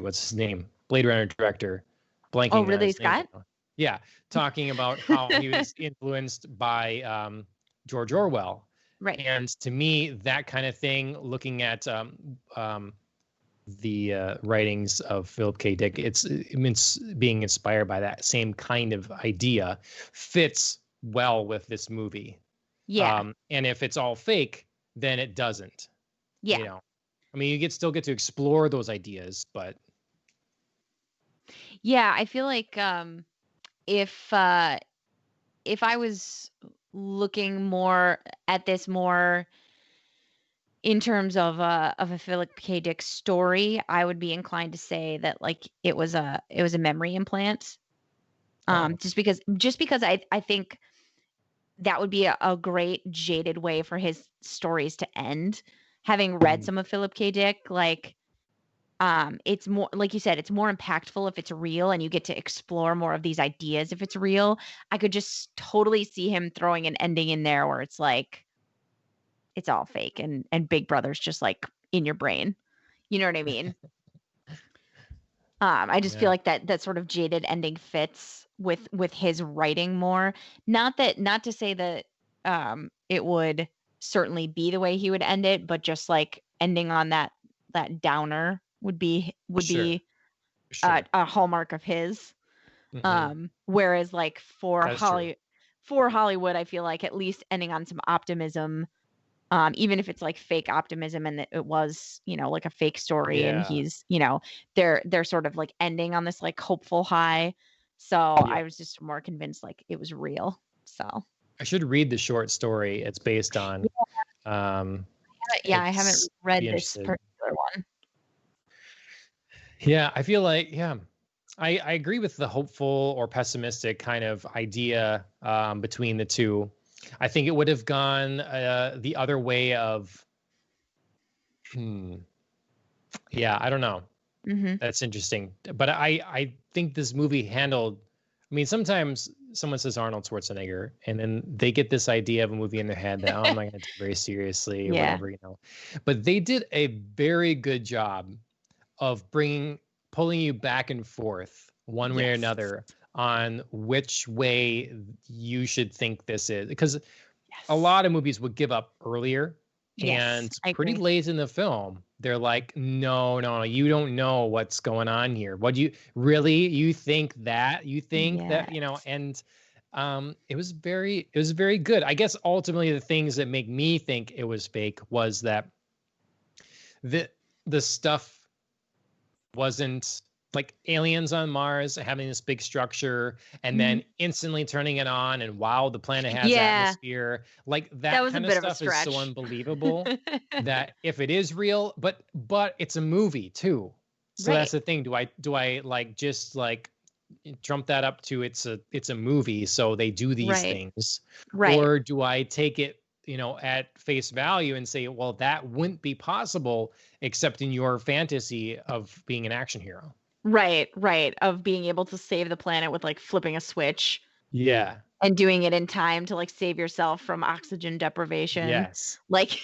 what's his name, Blade Runner director, blanking on Ridley his name Scott? now. Yeah, talking about how he was influenced by George Orwell. Right. And to me, that kind of thing, looking at the writings of Philip K. Dick, it's being inspired by that same kind of idea, fits well with this movie. Yeah. And if it's all fake, then it doesn't. Yeah. I mean, you still get to explore those ideas, but yeah, I feel like if I was looking more at this more in terms of a Philip K. Dick story, I would be inclined to say that like it was a memory implant. Just because I think that would be a great jaded way for his stories to end. Having read some of Philip K. Dick, like it's more, like you said, it's more impactful if it's real and you get to explore more of these ideas if it's real. I could just totally see him throwing an ending in there where it's like it's all fake and Big Brother's just like in your brain. You know what I mean? I just feel like that sort of jaded ending fits with his writing more. Not to say that it would certainly be the way he would end it, but just like ending on that downer would be a hallmark of his. Whereas like for Hollywood, I feel like at least ending on some optimism, even if it's like fake optimism and it was, like a fake story and he's, they're sort of like ending on this like hopeful high. So I was just more convinced like it was real. So I should read the short story it's based on. I haven't read this particular one. Yeah, I feel like, I agree with the hopeful or pessimistic kind of idea between the two. I think it would have gone the other way of, yeah, I don't know. That's interesting. But I think this movie handled, I mean, sometimes someone says Arnold Schwarzenegger and then they get this idea of a movie in their head that, oh, I'm not going to take it very seriously or whatever, But they did a very good job of pulling you back and forth one way or another on which way you should think this is, because a lot of movies would give up earlier and pretty late in the film they're like, no, you don't know what's going on here. What do you think that and it was very good. I guess ultimately the things that make me think it was fake was that the stuff wasn't like aliens on Mars having this big structure and then instantly turning it on and wow, the planet has atmosphere. Like that kind of stuff is so unbelievable that if it is real, but it's a movie too. So that's the thing. Do I like just like trump that up to it's a movie, so they do these things, or do I take it at face value and say, well, that wouldn't be possible except in your fantasy of being an action hero. Right. Of being able to save the planet with like flipping a switch. Yeah. And doing it in time to like save yourself from oxygen deprivation. Yes. Like,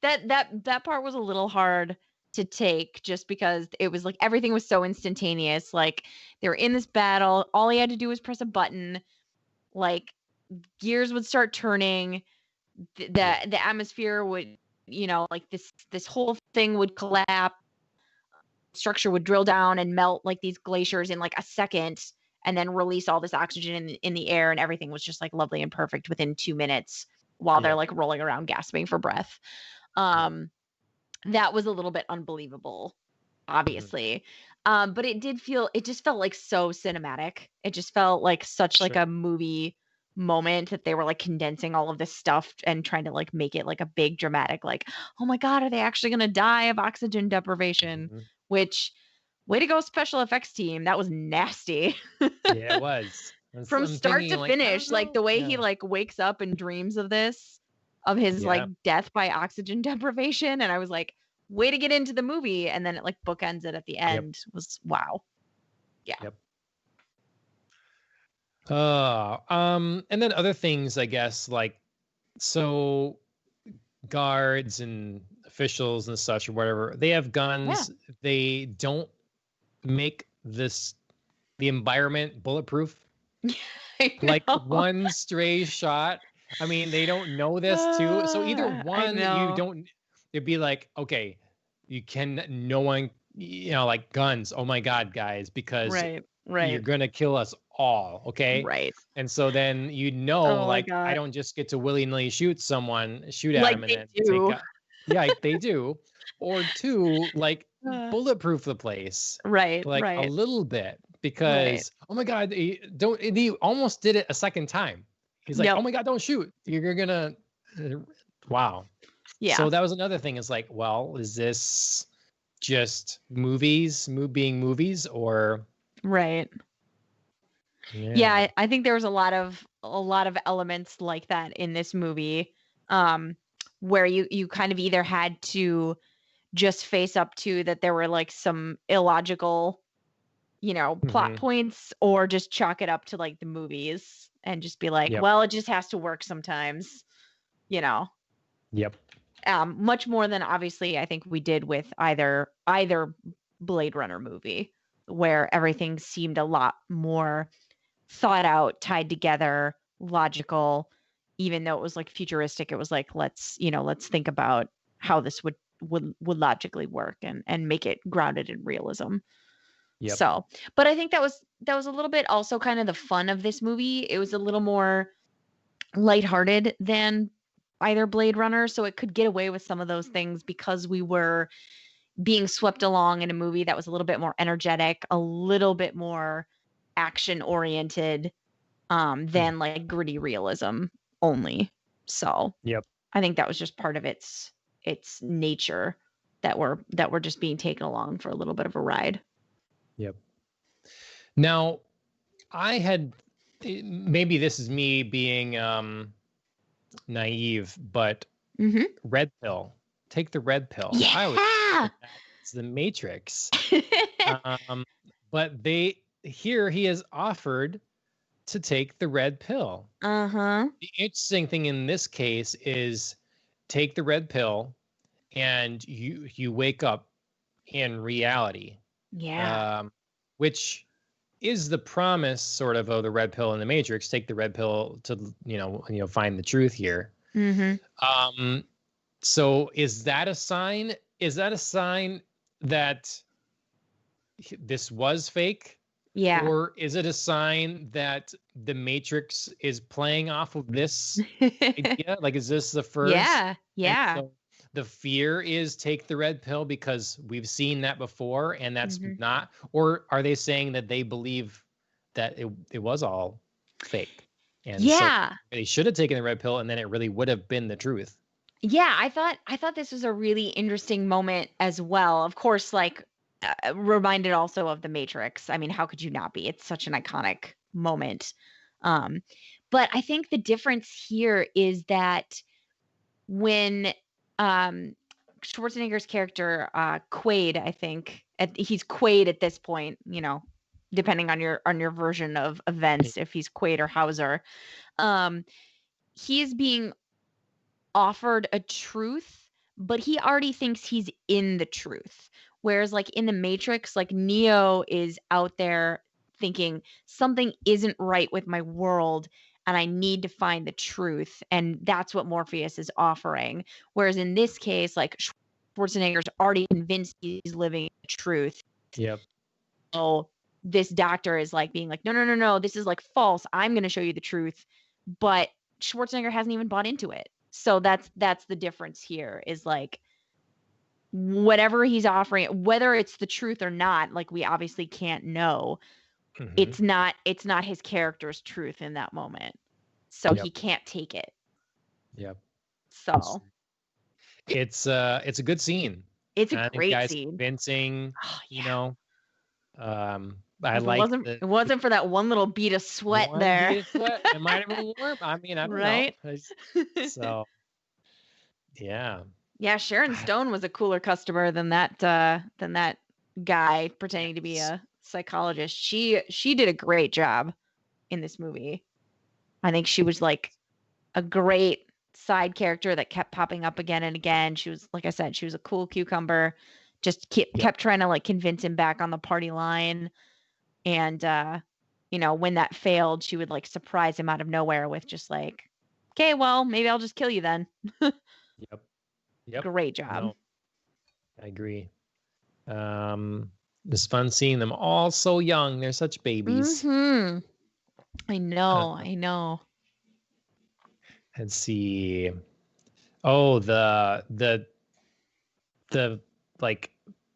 that part was a little hard to take just because it was like everything was so instantaneous. Like they were in this battle. All he had to do was press a button. Like gears would start turning. The atmosphere would, like this whole thing would collapse. Structure would drill down and melt like these glaciers in like a second and then release all this oxygen in the air, and everything was just like lovely and perfect within 2 minutes while they're like rolling around gasping for breath. That was a little bit unbelievable, obviously. But it just felt like so cinematic. It just felt like such like a movie moment that they were like condensing all of this stuff and trying to like make it like a big dramatic, like, oh my God, are they actually going to die of oxygen deprivation? Mhm. Which, way to go, special effects team. That was nasty. Yeah, it was. From I'm start thinking to like, I don't finish, like know. the way he Yeah. like wakes up and dreams of this, of his like Yeah. death by oxygen deprivation. And I was like, way to get into the movie. And then it like bookends it at the Yep. end was wow. Yeah. Yep. And then other things, I guess, like, so guards and officials and such or whatever, they have Yeah. guns. They don't make the environment bulletproof. I Like know. one stray shot. I mean, they don't know this too. So either I one, you know. don't, it'd be like, okay, no one, like guns. Oh my God, guys, because Right. you're Right. gonna kill us all. Okay. Right. And so then Oh my like, I God. don't just get to willy-nilly shoot at Like them and they then take do. out. Yeah, they do. Or two, like Uh, bulletproof the place right. like a Right. little bit Right. because oh my God, he almost did it a second time. He's like, oh Yep. my God, don't shoot. You're gonna wow. Yeah. So that was another thing. Is like, well, is this just being movies or Right. Yeah, yeah. I think there was a lot of elements like that in this movie, where you kind of either had to just face up to that there were like some illogical, plot Mhm. points, or just chalk it up to like the movies and just be like, Yep. well, it just has to work sometimes, you know. Yep. Much more than obviously I think we did with either Blade Runner movie, where everything seemed a lot more thought out, tied together, logical. Even though it was like futuristic, it was like, let's think about how this would logically work and make it grounded in realism. Yep. So, but I think that was a little bit also kind of the fun of this movie. It was a little more lighthearted than either Blade Runner, so it could get away with some of those things because we were being swept along in a movie that was a little bit more energetic, a little bit more action oriented, than like gritty realism only. So Yep. I think that was just part of its nature, that we're just being taken along for a little bit of a ride. Yep. Now, maybe this is me being naive, but Mm-hmm. red pill. Take the red pill. I always Yeah. think that's the Matrix. But he is offered to take the red pill. Uh-huh. The interesting thing in this case is take the red pill and you wake up in reality. Yeah. Which is the promise sort of the red pill in the Matrix. Take the red pill to find the truth here. Mm-hmm. So is that a sign? Is that a sign that this was fake? Yeah. Or is it a sign that the Matrix is playing off of this idea? Like, is this the first? Yeah. And Yeah. so the fear is take the red pill because we've seen that before and that's not, or are they saying that they believe that it was all fake? And Yeah. so they should have taken the red pill and then it really would have been the truth. Yeah, I thought this was a really interesting moment as well. Of course, like reminded also of the Matrix. I mean, how could you not be? It's such an iconic moment. But I think the difference here is that when Schwarzenegger's character, Quaid, I think he's Quaid at this point, depending on your version of events, if he's Quaid or Hauser, he is being offered a truth, but he already thinks he's in the truth. Whereas like in the Matrix, like Neo is out there thinking something isn't right with my world and I need to find the truth. And that's what Morpheus is offering. Whereas in this case, like Schwarzenegger's already convinced he's living the truth. Yep. So this doctor is like being like, no, this is like false. I'm going to show you the truth. But Schwarzenegger hasn't even bought into it. So that's the difference here, is like whatever he's offering, whether it's the truth or not, like we obviously can't know. Mhm. It's not his character's truth in that moment. so Yep. he can't take it. Yep. So It's a good scene. it's a And I think the great guy's scene. convincing, Oh, you yeah. know. I If like it wasn't for that one little bead of sweat one there. bead of sweat. It might have been warm. I mean, I don't Right? know. So, yeah. Yeah, Sharon Stone was a cooler customer than that guy pretending to be a psychologist. She did a great job in this movie. I think she was like a great side character that kept popping up again and again. She was, like I said, she was a cool cucumber. Just kept trying to like convince him back on the party line. And when that failed, she would like surprise him out of nowhere with just like, okay, well, maybe I'll just kill you then. Yep. Great job. No, I agree. It's fun seeing them all so young. They're such babies. Mm-hmm. I know. Let's see. Oh, the like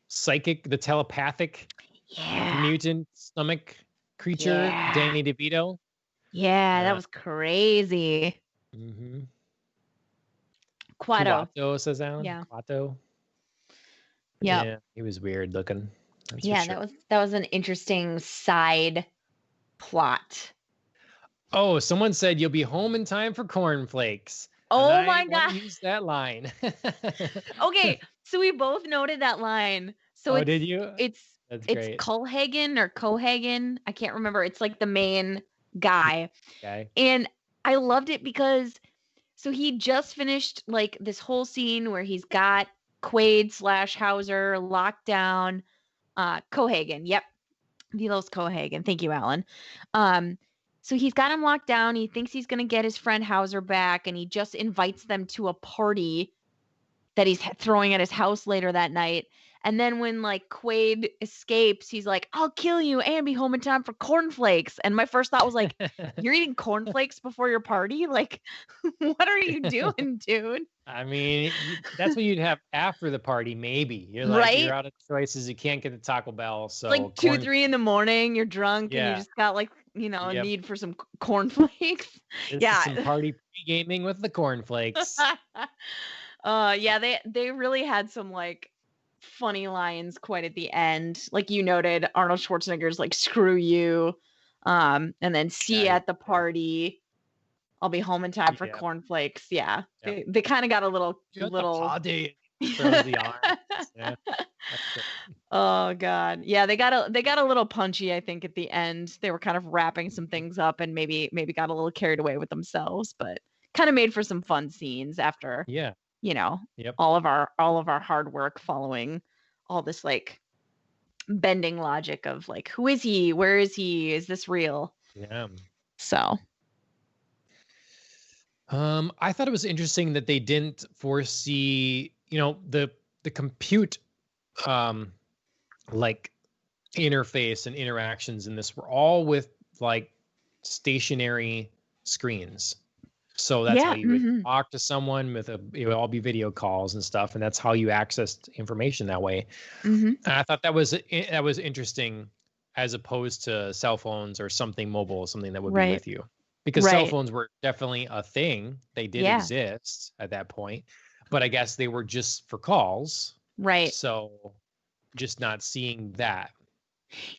psychic, the telepathic mutant stomach creature, Danny DeVito. Yeah, that was crazy. Mm-hmm. Quato says Alan. Yeah. Quato. Yep. Yeah, he was weird looking. That's Yeah, for sure. that was an interesting side plot. Oh, someone said you'll be home in time for Corn Flakes. Oh and my God! God! Use that line. Okay, so we both noted that line. So did you? That's great. Culhagen or Cohagen. I can't remember. It's like the main guy. Okay. And I loved it because so he just finished like this whole scene where he's got Quaid / Hauser locked down. Cohagen. Yep. Velos Cohagen. Thank you, Alan. So he's got him locked down. He thinks he's going to get his friend Hauser back, and he just invites them to a party that he's throwing at his house later that night. And then when like Quaid escapes, he's like, "I'll kill you and be home in time for Corn Flakes." And my first thought was like, "You're eating Corn Flakes before your party? Like, what are you doing, dude?" I mean, that's what you'd have after the party. Maybe you're like Right? you're out of choices. You can't get the Taco Bell, so Like 2, 3 in the morning, you're drunk and you just got like a need for some Corn Flakes. This is some party pre-gaming with the Corn Flakes. Yeah, they really had some like funny lines quite at the end. Like you noted, Arnold Schwarzenegger's like "screw you," and then "see you at the party. I'll be home in time for Corn Flakes." Yeah, they kind of got a little. Party. Throws the arms. Yeah. Oh God, yeah, they got a little punchy. I think at the end they were kind of wrapping some things up and maybe got a little carried away with themselves, but kind of made for some fun scenes after. All of our hard work following all this like bending logic of like, who is he? Where is he? Is this real? Yeah. So I thought it was interesting that they didn't foresee, the compute like interface and interactions in this were all with like stationary screens. So that's how you would talk to someone it would all be video calls and stuff. And that's how you accessed information that way. And I thought that was interesting as opposed to cell phones or something mobile, something that would be with you. Because cell phones were definitely a thing. They did exist at that point. But I guess they were just for calls. Right. So just not seeing that.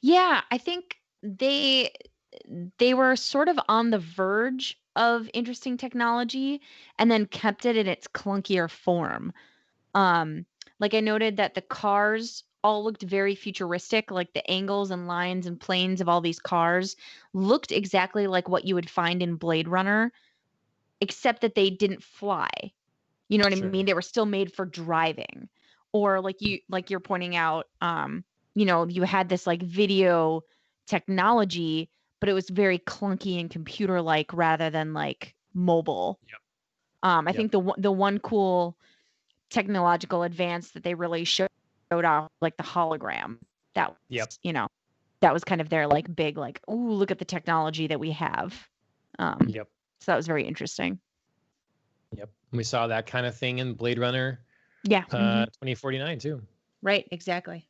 Yeah, I think they were sort of on the verge of interesting technology and then kept it in its clunkier form. Like I noted that the cars all looked very futuristic, like the angles and lines and planes of all these cars looked exactly like what you would find in Blade Runner, except that they didn't fly. You know what I mean? They were still made for driving. Or like you're pointing out, you had this like video technology, but it was very clunky and computer-like rather than like mobile. I think the one cool technological advance that they really showed off, like the hologram. That was, that was kind of their like big like, ooh, look at the technology that we have. So that was very interesting. Yep. We saw that kind of thing in Blade Runner. 2049 too. Right, exactly.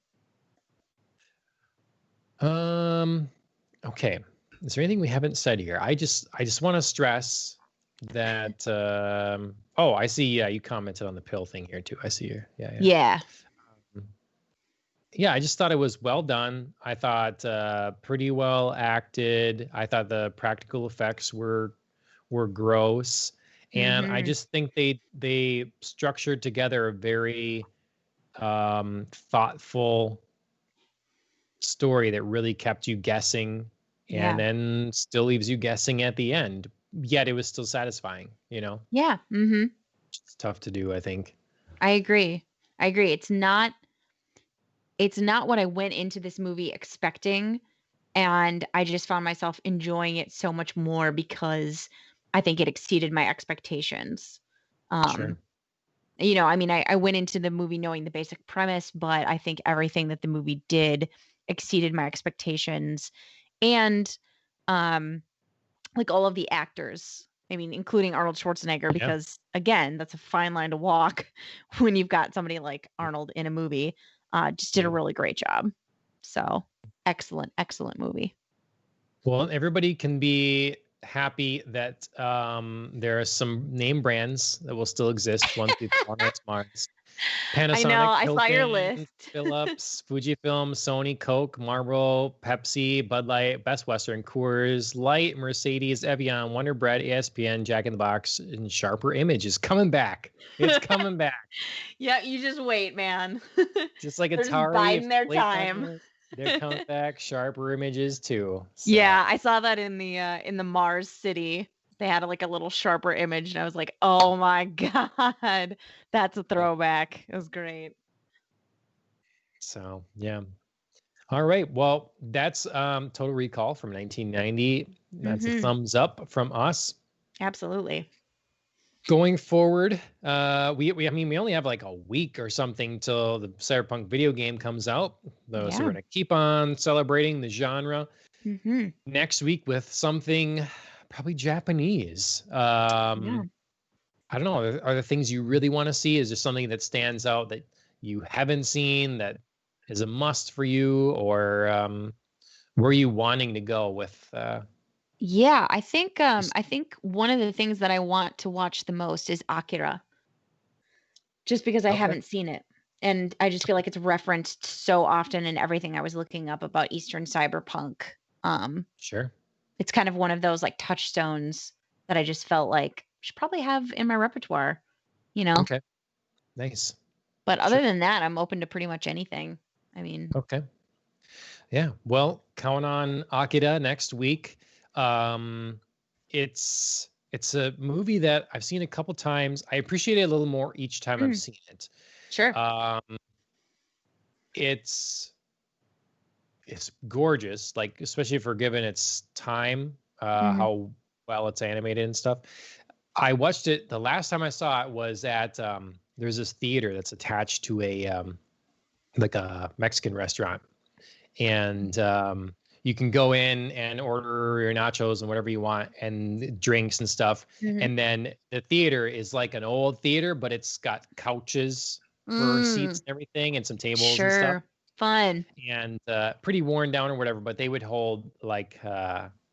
Okay. Is there anything we haven't said here? I just want to stress that. Oh, I see. Yeah, you commented on the pill thing here too. I see you. Yeah. Yeah. Yeah, I just thought it was well done. I thought pretty well acted. I thought the practical effects were gross, and I Mm-hmm. just think they structured together a very thoughtful story that really kept you guessing, and Yeah. then still leaves you guessing at the end. Yet it was still satisfying. Yeah. Mm-hmm. It's tough to do, I think. I agree. It's not what I went into this movie expecting. And I just found myself enjoying it so much more because I think it exceeded my expectations. Sure. Um, I mean, I went into the movie knowing the basic premise, but I think everything that the movie did exceeded my expectations. And um, like all of the actors, I mean, including Arnold Schwarzenegger, Yeah. because again, that's a fine line to walk when you've got somebody like Arnold in a movie. Just did a really great job. So excellent, excellent movie. Well, everybody can be happy that there are some name brands that will still exist once we've gone as Mars. I know. Panasonic, I saw your Hilton, list. Philips, Fujifilm, Sony, Coke, Marlboro, Pepsi, Bud Light, Best Western, Coors Light, Mercedes, Evian, Wonder Bread, ESPN, Jack in the Box, and Sharper Image is coming back. It's coming back. Yeah, you just wait, man. Just like They're just Atari, biding their plate time. number, they're coming back. Sharper Images too. So. Yeah, I saw that in the Mars City. They had like a little Sharper Image, and I was like, "Oh my god, that's a throwback." It was great. So yeah. All right. Well, that's Total Recall from 1990. That's a thumbs up from us. Absolutely. Going forward, we I mean we only have like a week or something till the Cyberpunk video game comes out. Though, so we're gonna keep on celebrating the genre. Next week with something probably Japanese. I don't know. Are there things you really want to see? Is there something that stands out that you haven't seen that is a must for you, or where are you wanting to go with? Yeah, I think one of the things that I want to watch the most is Akira, just because I Okay, haven't seen it. And I just feel like it's referenced so often in everything I was looking up about Eastern cyberpunk. sure. It's kind of one of those like touchstones that I just felt like I should probably have in my repertoire, you know. Okay, nice. But Sure. other than that, I'm open to pretty much anything. I mean, Okay. Yeah. Well, count on Akira next week. Um, it's a movie that I've seen a couple times. I appreciate it a little more each time I've seen it. sure. Um, it's gorgeous, like especially for given its time, how well it's animated and stuff. I watched it the last time I saw it was at there's this theater that's attached to a like a Mexican restaurant, and you can go in and order your nachos and whatever you want and drinks and stuff. And then the theater is like an old theater, but it's got couches for seats and everything and some tables and stuff. Fun. And pretty worn down or whatever, but they would hold like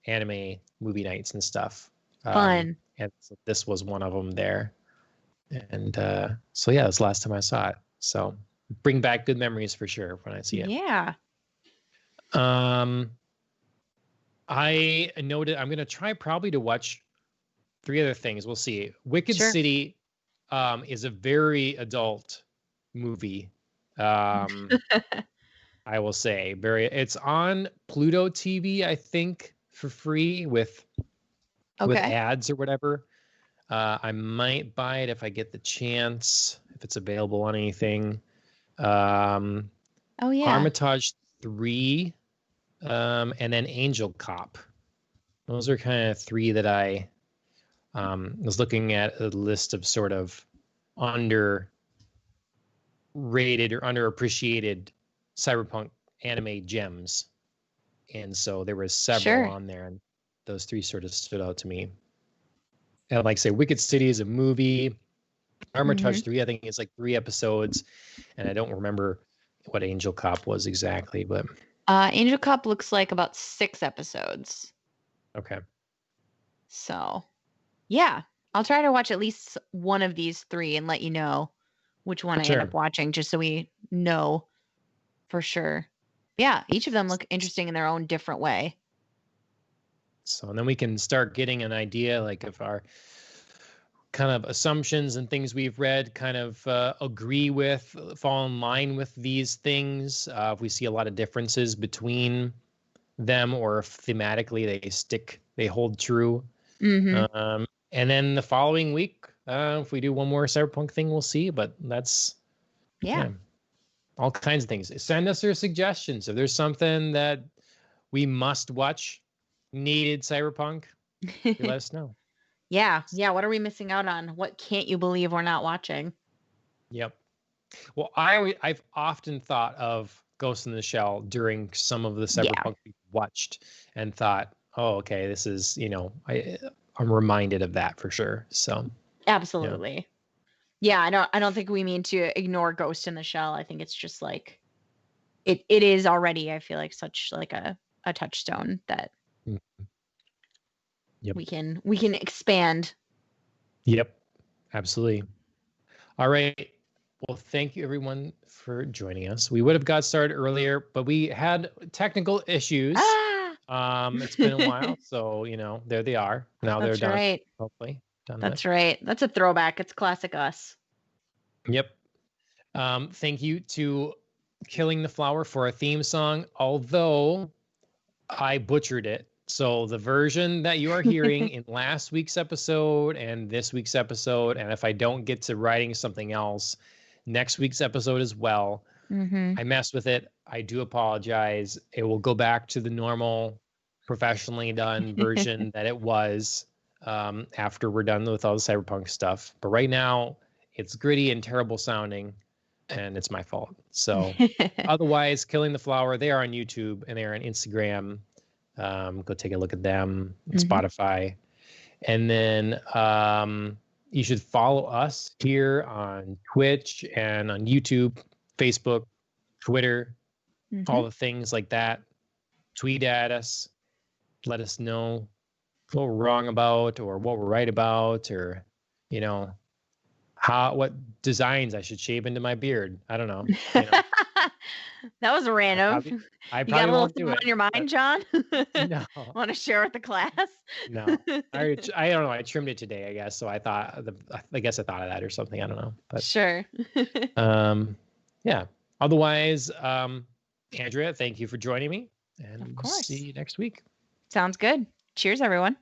anime movie nights and stuff. Fun. And so this was one of them there. And so yeah, that's the last time I saw it. So bring back good memories for sure when I see it. Yeah. I noted I'm gonna try probably to watch 3 other things. We'll see. Wicked City is a very adult movie. I will say it's on Pluto TV, I think, for free with ads or whatever. I might buy it if I get the chance, if it's available on anything. Armitage 3, and then Angel Cop. Those are kind of 3 that I was looking at a list of sort of underrated or underappreciated cyberpunk anime gems, and so there were several on there, and those 3 sort of stood out to me. And like I say, Wicked City is a movie. Armitage 3, I think it's like 3 episodes, and I don't remember what Angel Cop was exactly, but Angel Cop looks like about 6 episodes. Okay. So, yeah, I'll try to watch at least one of these 3 and let you know which one I end Sure. up watching, just so we know for sure. Yeah, each of them look interesting in their own different way. So, and then we can start getting an idea, like if our kind of assumptions and things we've read kind of agree with, fall in line with these things. If we see a lot of differences between them, or if thematically they hold true. Mm-hmm. And then the following week, if we do one more Cyberpunk thing, we'll see. But that's, Yeah. all kinds of things. Send us your suggestions. If there's something that we must watch, needed Cyberpunk, you let us know. Yeah. What are we missing out on? What can't you believe we're not watching? Yep. Well, I've often thought of Ghost in the Shell during some of the Cyberpunk we watched, and thought, oh, okay, this is, I'm reminded of that for sure. So Absolutely. Yeah, I don't think we mean to ignore Ghost in the Shell. I think it's just like it is already, I feel like, such like a touchstone that Yep. we can expand. Yep. Absolutely. All right. Well, thank you everyone for joining us. We would have got started earlier, but we had technical issues. It's been a while, so there they are. Now That's they're done. right. Hopefully done. That's right. That's a throwback. It's classic us. Yep. Thank you to Killing the Flower for a theme song, although I butchered it. So the version that you are hearing in last week's episode and this week's episode, and if I don't get to writing something else, next week's episode as well, I messed with it. I do apologize. It will go back to the normal, professionally done version that it was after we're done with all the Cyberpunk stuff. But right now, it's gritty and terrible sounding, and it's my fault. So otherwise, Killing the Flower, they are on YouTube and they are on Instagram. Go take a look at them, Spotify. And then you should follow us here on Twitch and on YouTube, Facebook, Twitter, all the things like that. Tweet at us. Let us know what we're wrong about or what we're right about, or, what designs I should shave into my beard. I don't know. That was random. I You probably got a little won't do something it. on your mind, John? No. Want to share with the class? No. I don't know. I trimmed it today, I guess. So I thought of that or something. I don't know. But Sure. Yeah. Otherwise, Andrea, thank you for joining me, and Of course. see you next week. Sounds good. Cheers, everyone.